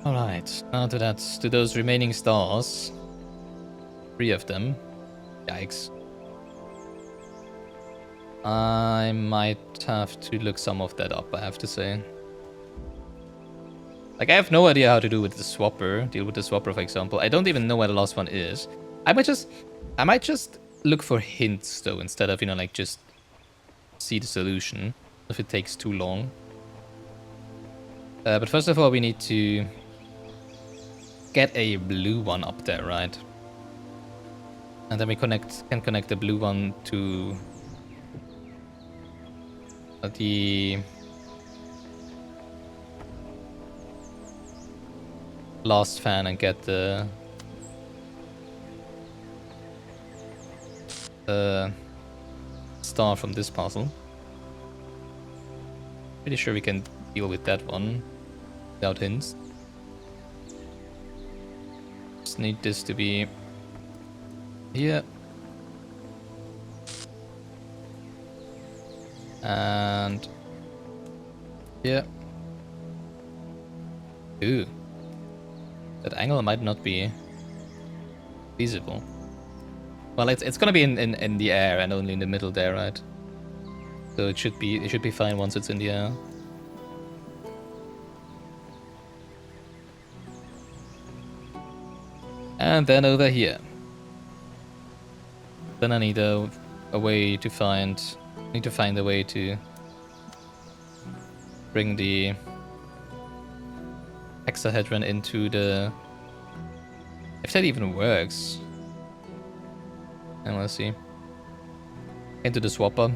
Alright, now to those remaining stars. 3 of them. Yikes. I might have to look some of that up, I have to say. Like, I have no idea how to deal with the swapper, for example. I don't even know where the last one is. I might just look for hints, though, instead of, like, just see the solution, if it takes too long. But first of all, we need to get a blue one up there, right? And then we can connect the blue one to the last fan and get the star from this puzzle. Pretty sure we can deal with that one without hints. Just need this to be here. And here. Ooh. That angle might not be feasible. Well, it's gonna be in the air and only in the middle there, right? So it should be fine once it's in the air. And then over here. Then I need a way to find. Need to find a way to bring the hexahedron into the. If that even works. And let's see. Into the swapper.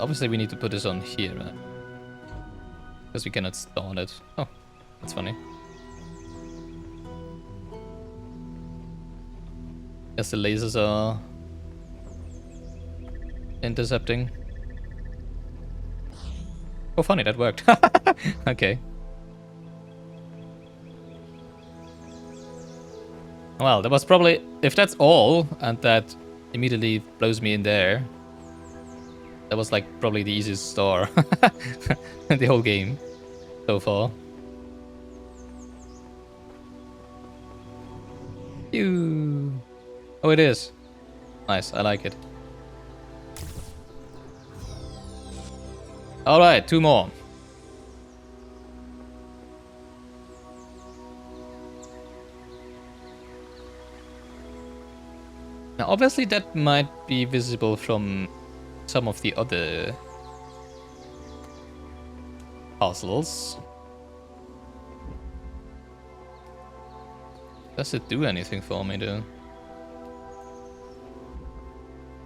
Obviously we need to put this on here, right? Because we cannot start it. Oh, that's funny. Guess the lasers are intercepting. Oh, funny, that worked. Okay. Well, that was probably... If that's all, and that immediately blows me in there, that was like probably the easiest star in the whole game so far. Ew. Oh, it is. Nice, I like it. Alright, 2 more. Now, obviously that might be visible from some of the other puzzles. Does it do anything for me, though?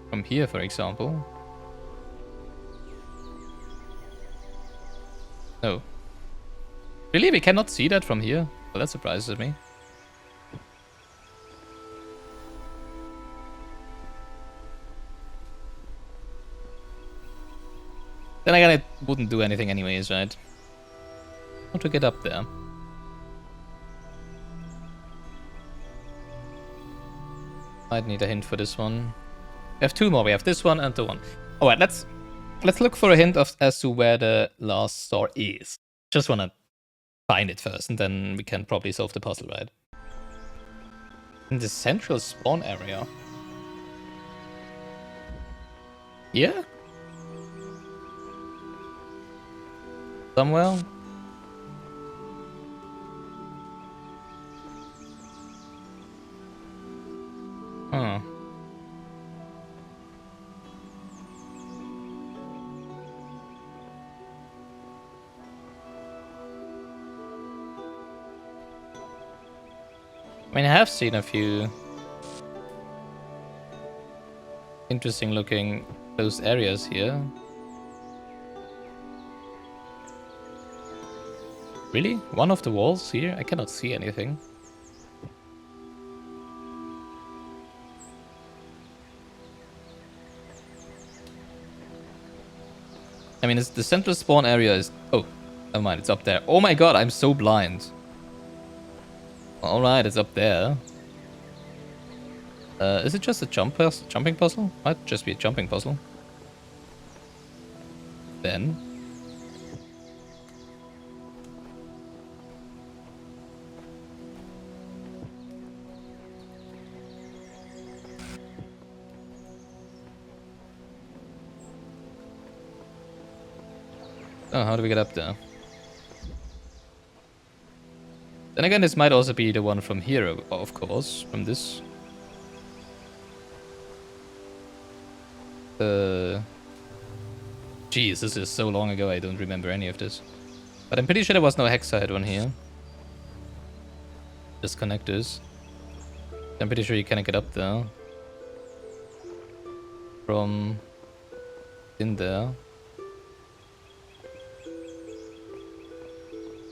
From here, for example. No. Really? We cannot see that from here? Well, that surprises me. Then again, it wouldn't do anything anyways, right? How to get up there? Might need a hint for this one. We have 2 more. We have this one and the one. Alright, let's look for a hint as to where the last star is. Just wanna find it first, and then we can probably solve the puzzle, right? In the central spawn area. Yeah? Somewhere? Huh. I mean, I have seen a few interesting looking closed areas here. Really? One of the walls here? I cannot see anything. I mean, it's the central spawn area is... Oh, never mind, it's up there. Oh my god, I'm so blind. Alright, it's up there. Is it just a jumping puzzle? Might just be a jumping puzzle. Then... Oh, how do we get up there? Then again, this might also be the one from here, of course, from this. Jeez, this is so long ago, I don't remember any of this. But I'm pretty sure there was no hexside one here. Just connectors. I'm pretty sure you can get up there. From... in there.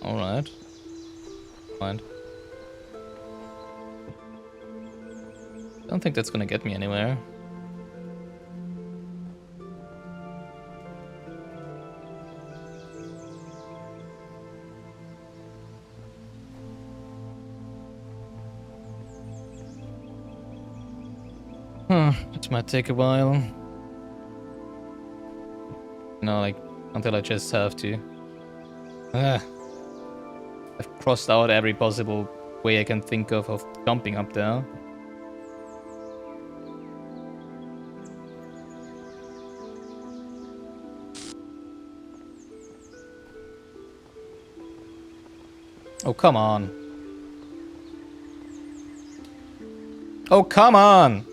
Alright. Fine. Don't think that's gonna get me anywhere. It might take a while. Like, until I just have to. I've crossed out every possible way I can think of jumping up there. Oh, come on. Oh, come on!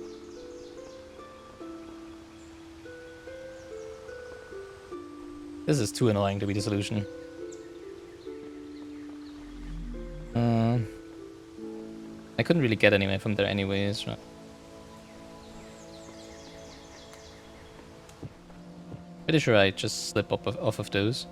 This is too annoying to be the solution. I couldn't really get anywhere from there anyways, right? Pretty sure I just slip off of those.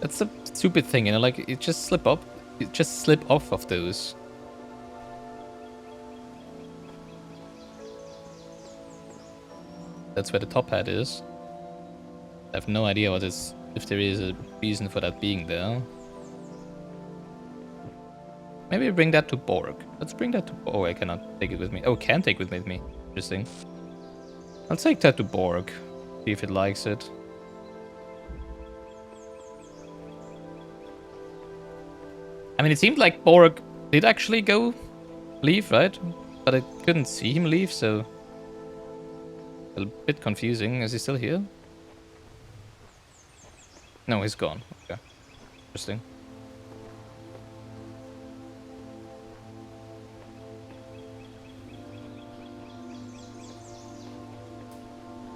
That's a stupid thing, you know, like, you just slip up. You just slip off of those. That's where the top hat is. I have no idea what is, if there is a reason for that being there. Maybe bring that to Borg. Let's bring that to... Oh, I cannot take it with me. Oh, can take it with me. Interesting. I'll take that to Borg. See if it likes it. I mean, it seemed like Borg did actually leave, right? But I couldn't see him leave, so... A bit confusing. Is he still here? No, he's gone. Okay. Interesting.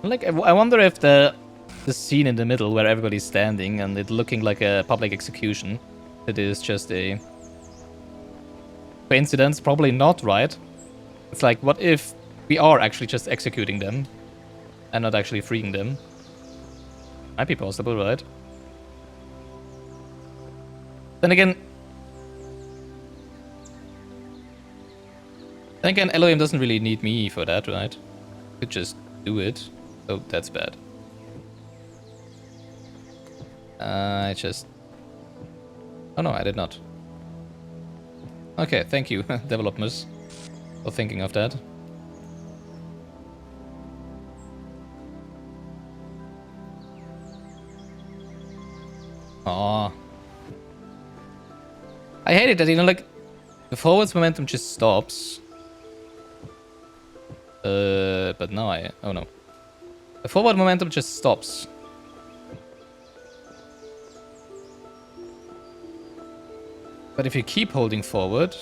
Like, I wonder if the scene in the middle where everybody's standing and it looking like a public execution, it is just a coincidence. Probably not, right? It's like, what if we are actually just executing them and not actually freeing them? Might be possible, right? Then again, Elohim doesn't really need me for that, right? Could just do it. Oh, that's bad. I just... Oh no, I did not. Okay, thank you, developers, for thinking of that. Aww. I hate it that, you know, like, the forwards momentum just stops. But now oh no. The forward momentum just stops. But if you keep holding forward...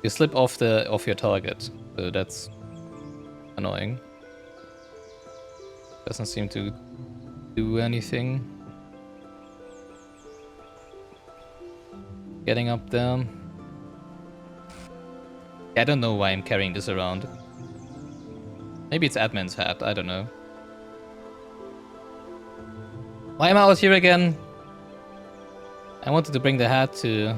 You slip off your target. So that's annoying. Doesn't seem to do anything. Getting up there. I don't know why I'm carrying this around. Maybe it's admin's hat, I don't know. Why am I out here again? I wanted to bring the hat to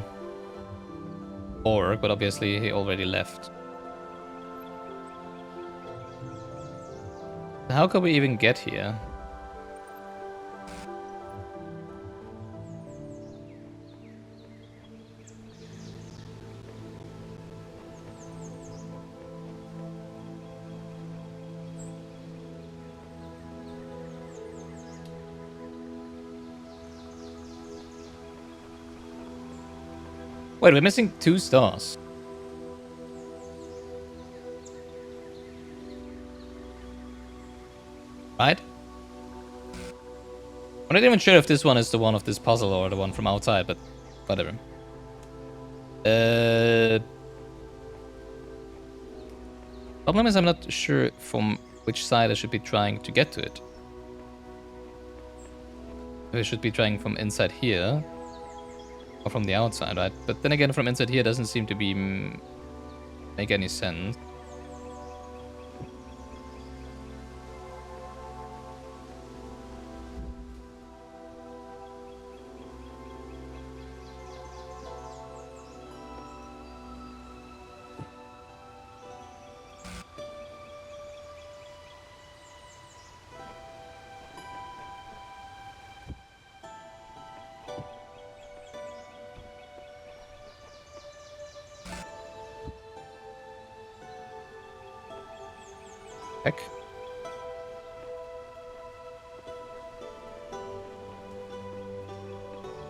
Borg, but obviously he already left. How could we even get here? Wait, we're missing 2 stars. Right? I'm not even sure if this one is the one of this puzzle or the one from outside, but whatever. Problem is I'm not sure from which side I should be trying to get to it. I should be trying from inside here. Or from the outside, right? But then again, from inside here doesn't seem to be make any sense. Heck.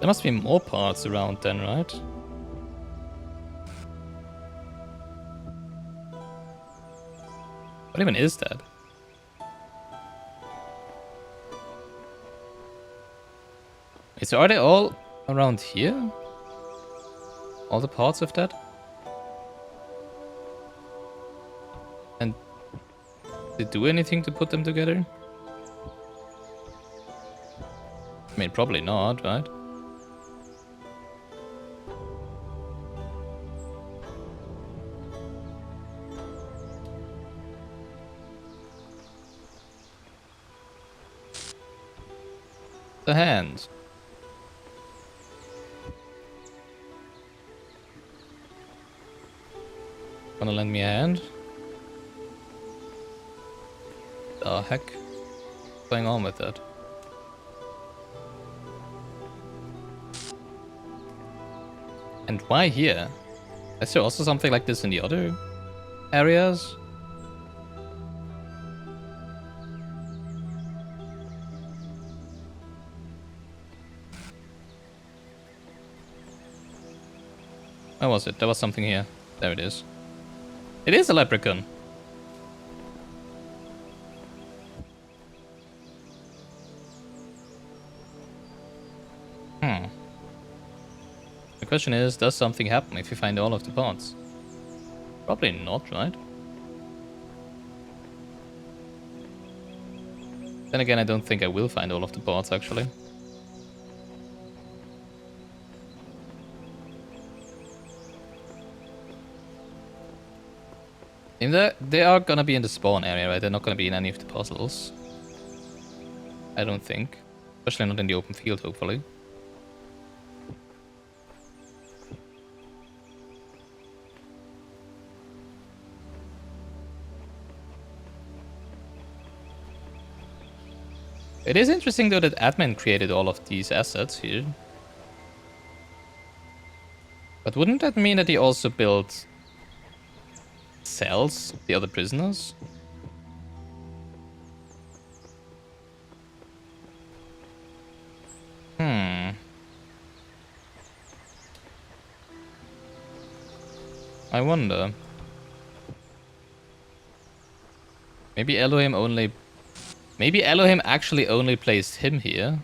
There must be more parts around then, right? What even is that? Wait, so are they all around here? All the parts of that? And did it do anything to put them together? I mean, probably not, right? The hand. Wanna lend me a hand? The heck? What's going on with that? And why here? Is there also something like this in the other areas? Where was it? There was something here. There it is. It is a leprechaun. The question is, does something happen if you find all of the parts? Probably not, right? Then again, I don't think I will find all of the parts, actually. They are gonna be in the spawn area, right? They're not gonna be in any of the puzzles. I don't think. Especially not in the open field, hopefully. It is interesting, though, that admin created all of these assets here. But wouldn't that mean that he also built cells of the other prisoners? I wonder. Maybe Elohim actually only placed him here.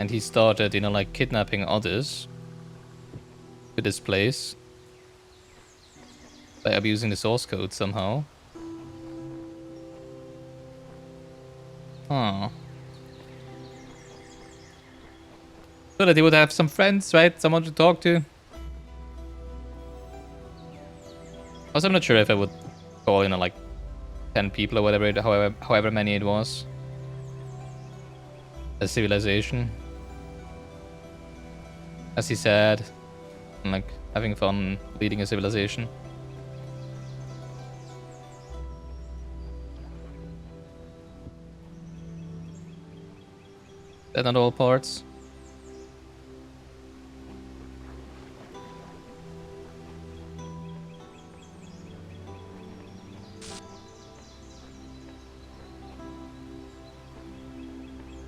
And he started, you know, like kidnapping others to this place by abusing the source code somehow. Huh. So that he would have some friends, right? Someone to talk to. Also, I'm not sure if I would call, you know, like 10 people or whatever, however many it was. A civilization. As he said, I'm like having fun leading a civilization. That not all parts.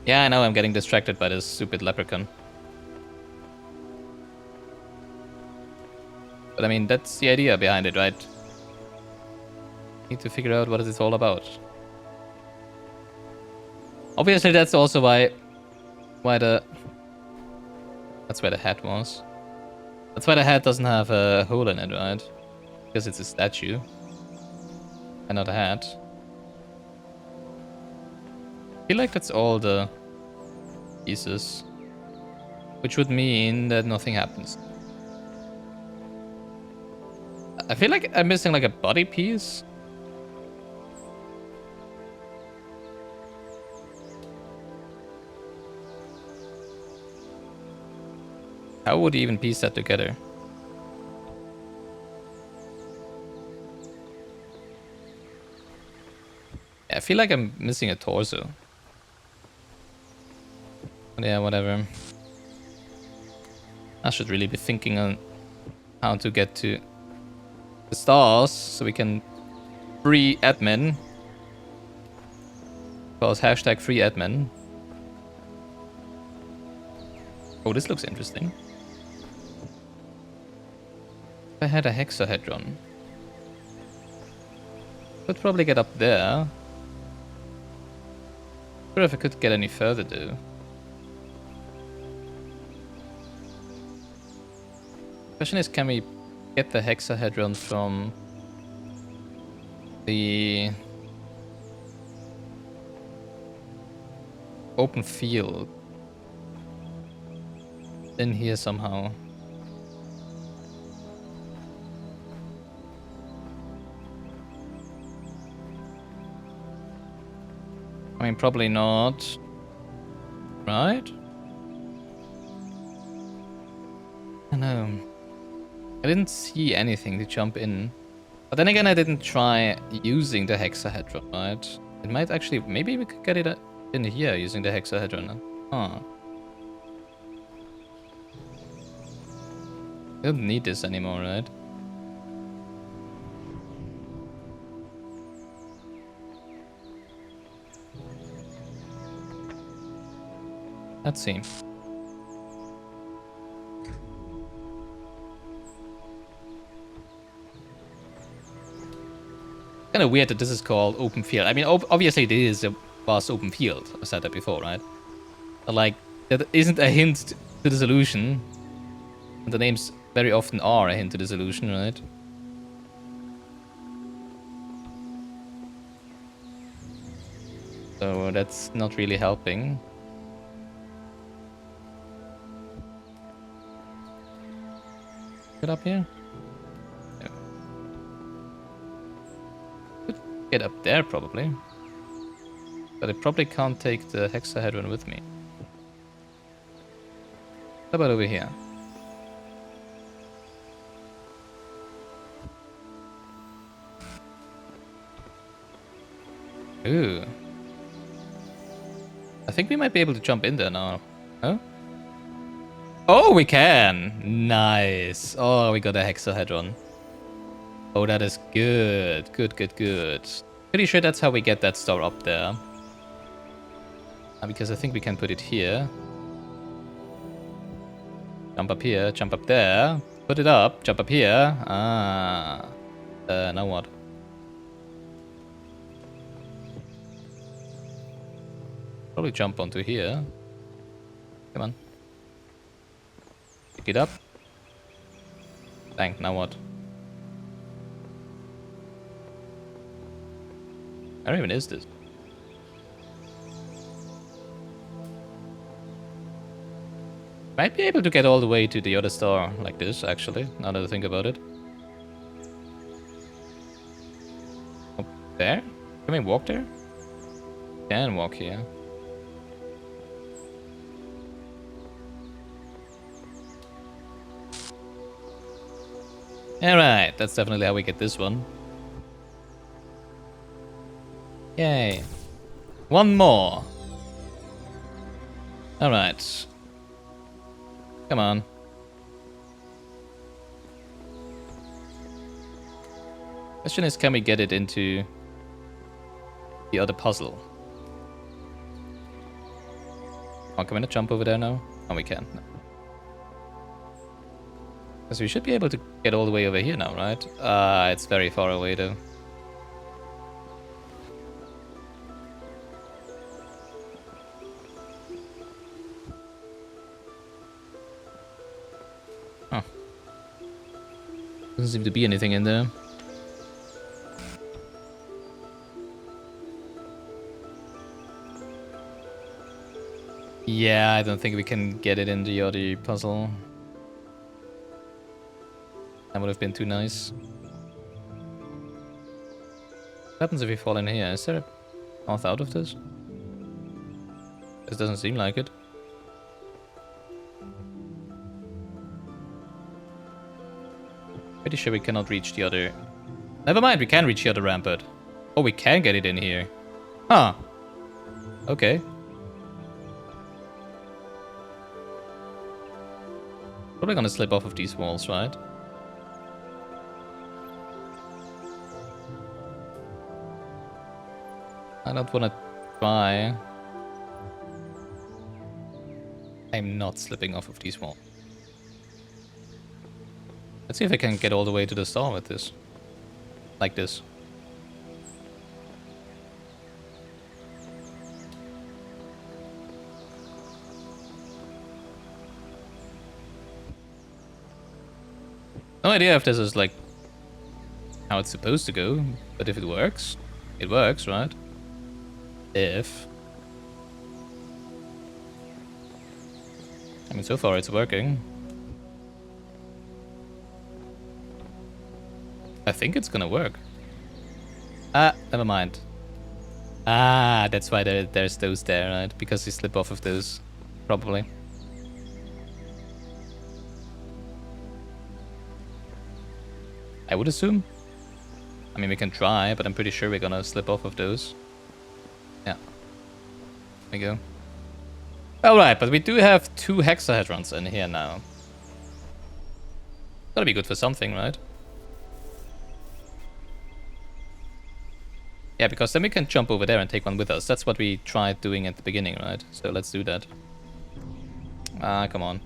Yeah, I know I'm getting distracted by this stupid leprechaun. But I mean, that's the idea behind it, right? Need to figure out what it's all about. Obviously, that's also why that's where the hat was. That's why the hat doesn't have a hole in it, right? Because it's a statue and not a hat. I feel like that's all the pieces, which would mean that nothing happens. I feel like I'm missing like a body piece. How would you even piece that together? I feel like I'm missing a torso. But yeah, whatever. I should really be thinking on how to get to the stars so we can free admin. Because hashtag free admin. Oh, this looks interesting. If I had a hexahedron, could probably get up there. Not sure if I could get any further though. Question is, can we get the hexahedron from the open field in here somehow? I mean, probably not. Right? I know. I didn't see anything to jump in. But then again, I didn't try using the hexahedron, right? It might actually... Maybe we could get it in here using the hexahedron. Huh. We don't need this anymore, right? Let's see. Kind of weird that this is called open field. I mean, obviously it is a vast open field. I said that before, right? But like, that isn't a hint to the solution. And the names very often are a hint to the solution, right? So that's not really helping. Get up here? No. Could get up there probably. But I probably can't take the hexahedron with me. How about over here? Ooh. I think we might be able to jump in there now. Huh? Oh, we can! Nice. Oh, we got a hexahedron. Oh, that is good. Good, good, good. Pretty sure that's how we get that star up there. Because I think we can put it here. Jump up here, jump up there. Put it up, jump up here. Ah. Now what? Probably jump onto here. Come on. Pick it up. Bang, now what? Where even is this? Might be able to get all the way to the other star like this, actually, now that I think about it. Up there? Can we walk there? Can walk here. Alright, that's definitely how we get this one. Yay. One more. Alright. Come on. Question is, can we get it into the other puzzle? Oh, can we not jump over there now? Oh, we can. No. Because we should be able to get all the way over here now, right? It's very far away though. Huh. Doesn't seem to be anything in there. Yeah, I don't think we can get it in the other puzzle. That would have been too nice. What happens if we fall in here? Is there a path out of this? This doesn't seem like it. Pretty sure we cannot reach the other... Never mind, we can reach the other rampart. Oh, we can get it in here. Huh. Okay. Probably gonna slip off of these walls, right? I don't want to try. I'm not slipping off of these walls. Let's see if I can get all the way to the star with this. Like this. No idea if this is like how it's supposed to go, but if it works, right? If. I mean, so far it's working. I think it's gonna work. Ah, never mind. Ah, that's why there's those there, right? Because you slip off of those. probably. I would assume. I mean, we can try, but I'm pretty sure we're gonna slip off of those. Yeah. There we go. Alright, but we do have 2 hexahedrons in here now. Gotta be good for something, right? Yeah, because then we can jump over there and take one with us. That's what we tried doing at the beginning, right? So let's do that. Ah, come on.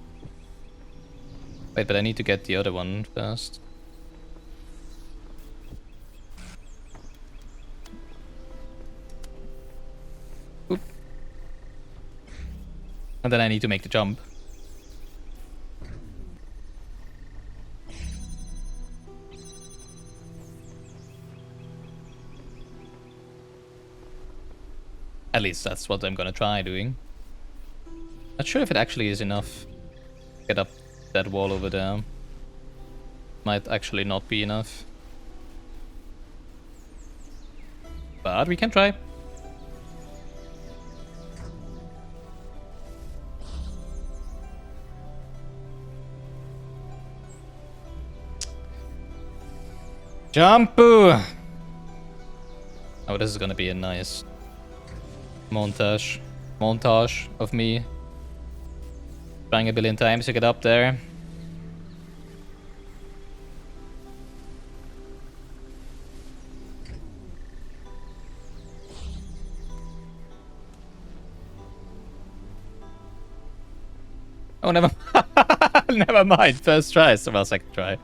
Wait, but I need to get the other one first. Oop. And then I need to make the jump. At least that's what I'm gonna try doing. Not sure if it actually is enough. Get up that wall over there. Might actually not be enough. But we can try. Jumpu! Oh, this is gonna be a nice montage of me trying a billion times to get up there. Oh, never never mind. First try, well, second try.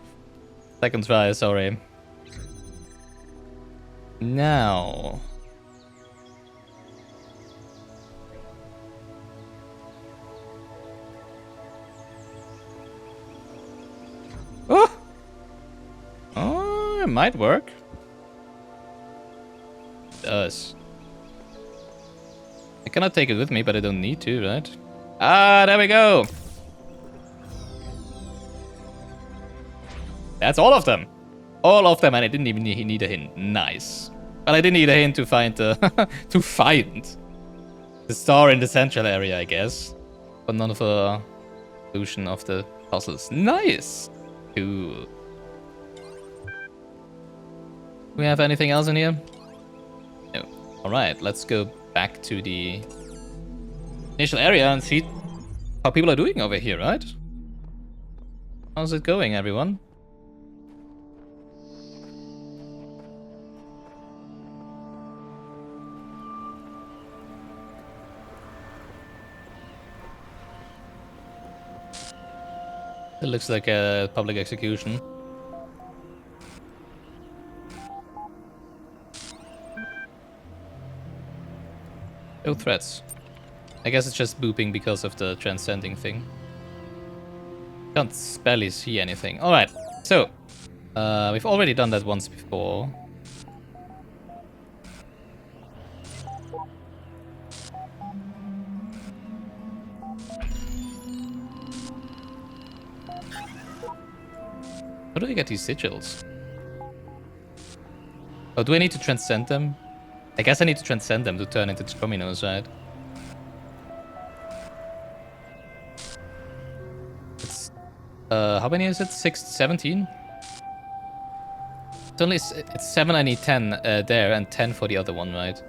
Second try, sorry. Now. Oh! Oh, it might work. It does. I cannot take it with me, but I don't need to, right? Ah, there we go! That's all of them! All of them, and I didn't even need a hint. Nice. Well, I didn't need a hint to find the... to find the star in the central area, I guess. But none of a solution of the puzzles. Nice! Cool. Do we have anything else in here? No. Alright, let's go back to the initial area and see how people are doing over here, right? How's it going, everyone? It looks like a public execution. No threats. I guess it's just booping because of the transcending thing. Can't barely see anything. Alright, so we've already done that once before. How do I get these sigils? Oh, do I need to transcend them? I guess I need to transcend them to turn into Dominos, right? It's, how many is it? 6, 17? It's only it's 7 I need 10 there and 10 for the other one, right?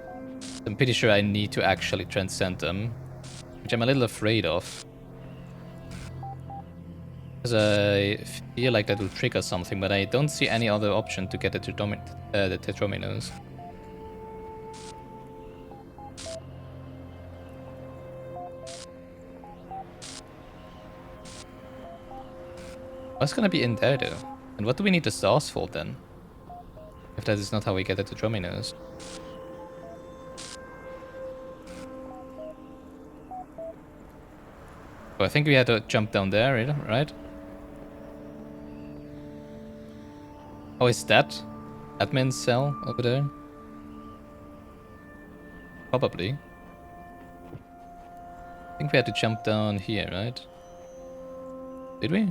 I'm pretty sure I need to actually transcend them, which I'm a little afraid of. Because I feel like that will trigger something, but I don't see any other option to get the Tetrominos. What's gonna be in there though? And what do we need the stars for then? If that is not how we get the Tetrominos. Oh, I think we had to jump down there, right? Oh, is that admin cell over there? Probably. I think we had to jump down here, right? Did we?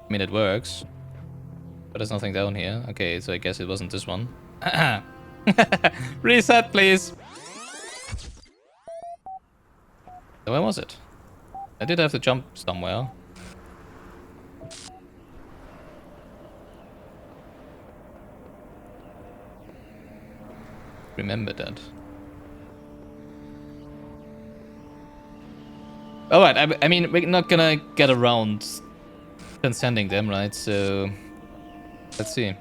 I mean, it works. But there's nothing down here. Okay, so I guess it wasn't this one. Reset, please! So where was it? I did have to jump somewhere. Remember that. Alright, I mean, we're not gonna get around transcending them, right? So, let's see.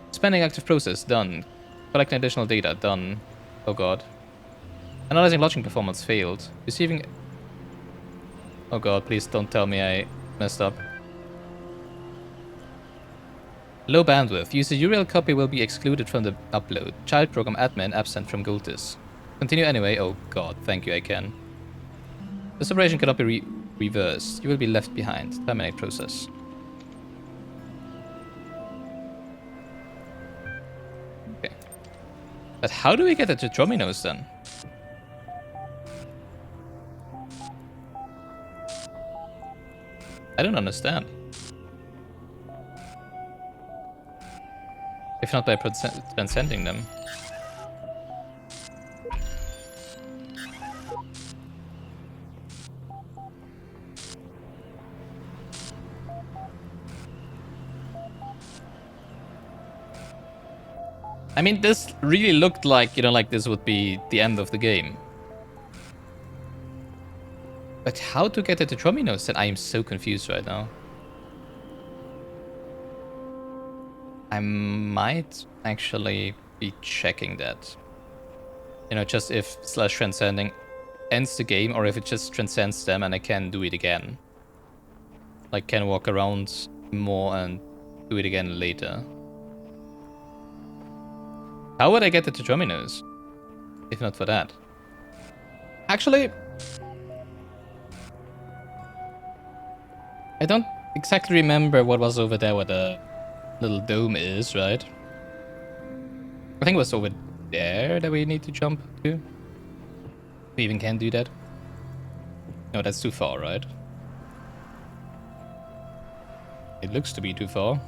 Expanding active process, done. Collecting additional data, done. Oh god. Analyzing lodging performance, failed. Receiving... Oh god, please don't tell me I messed up. Low bandwidth. User Uriel copy will be excluded from the upload. Child program admin absent from Gultis. Continue anyway. Oh god, thank you, I can. This operation cannot be reversed. You will be left behind. Terminate process. Okay. But how do we get it to Drominos then? I don't understand. If not by transcending them. I mean, this really looked like, you know, like this would be the end of the game. But how to get it to Drominos? And I am so confused right now. I might actually be checking that. You know, just if slash transcending ends the game, or if it just transcends them and I can do it again. Like, can walk around more and do it again later. How would I get it to Drominos? If not for that. Actually, I don't exactly remember what was over there where the little dome is, right? I think it was over there that we need to jump to. We even can do that. No, that's too far, right? It looks to be too far.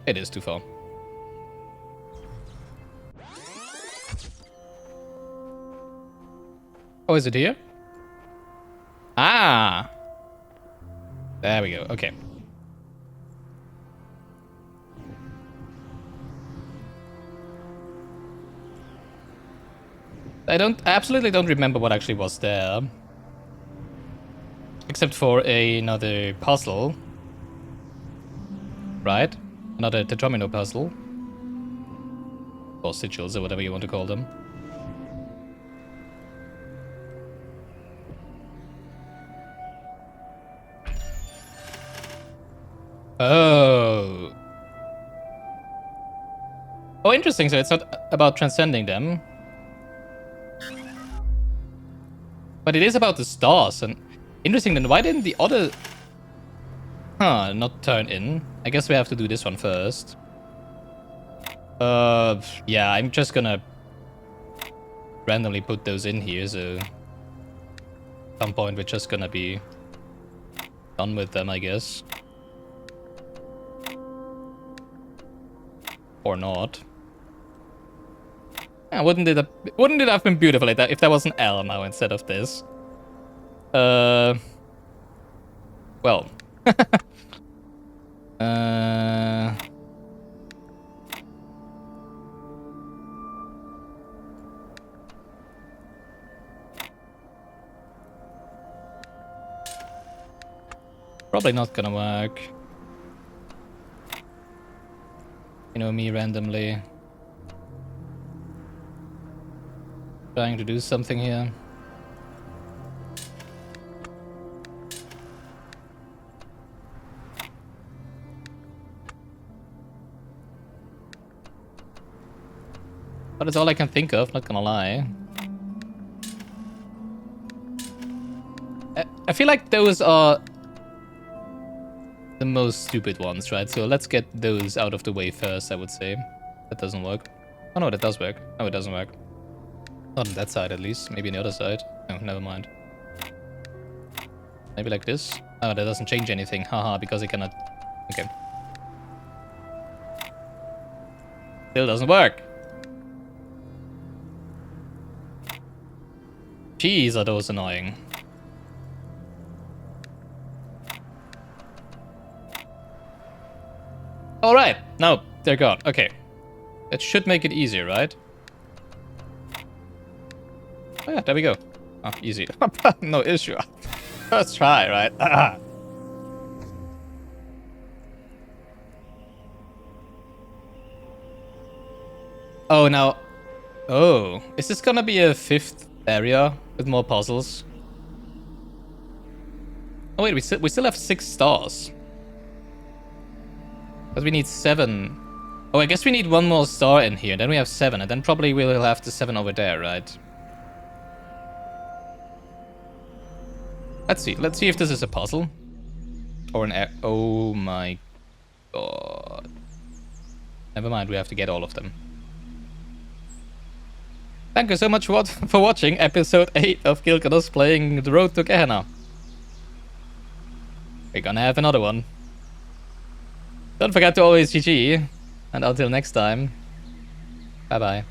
It is too far. Oh, is it here? Ah! There we go, okay. I absolutely don't remember what actually was there. Except for another puzzle. Right? Another Tetromino puzzle. Or sigils, or whatever you want to call them. Oh. Oh, interesting. So it's not about transcending them. But it is about the stars. And interesting, then why didn't the other... Huh, not turn in? I guess we have to do this one first. Yeah, I'm just gonna randomly put those in here, so... At some point we're just gonna be done with them, I guess. Or not. Yeah, wouldn't it have been beautiful if that was an L now instead of this? Well. Probably not gonna work. You know me randomly trying to do something here. But it's all I can think of, not gonna lie. I feel like those are the most stupid ones, right? So let's get those out of the way first, I would say. That doesn't work. Oh no, that does work. No, it doesn't work. Not on that side, at least. Maybe on the other side. No, never mind. Maybe like this. Oh, that doesn't change anything. Haha, because I cannot... Okay. Still doesn't work. Jeez, are those annoying. Alright, no, they're gone. Okay. That should make it easier, right? Oh yeah, there we go. Oh, easy. No issue. First try, right? Oh, now... Oh, is this gonna be a 5th area with more puzzles? Oh wait, we still have 6 stars. But we need 7. Oh, I guess we need 1 more star in here. Then we have 7, and then probably we'll have the 7 over there, right? Let's see. Let's see if this is a puzzle. Or an... Oh my god. Never mind, we have to get all of them. Thank you so much for watching episode 8 of Gilganos playing The Road to Gehenna. We're gonna have another one. Don't forget to always GG, and until next time, bye bye.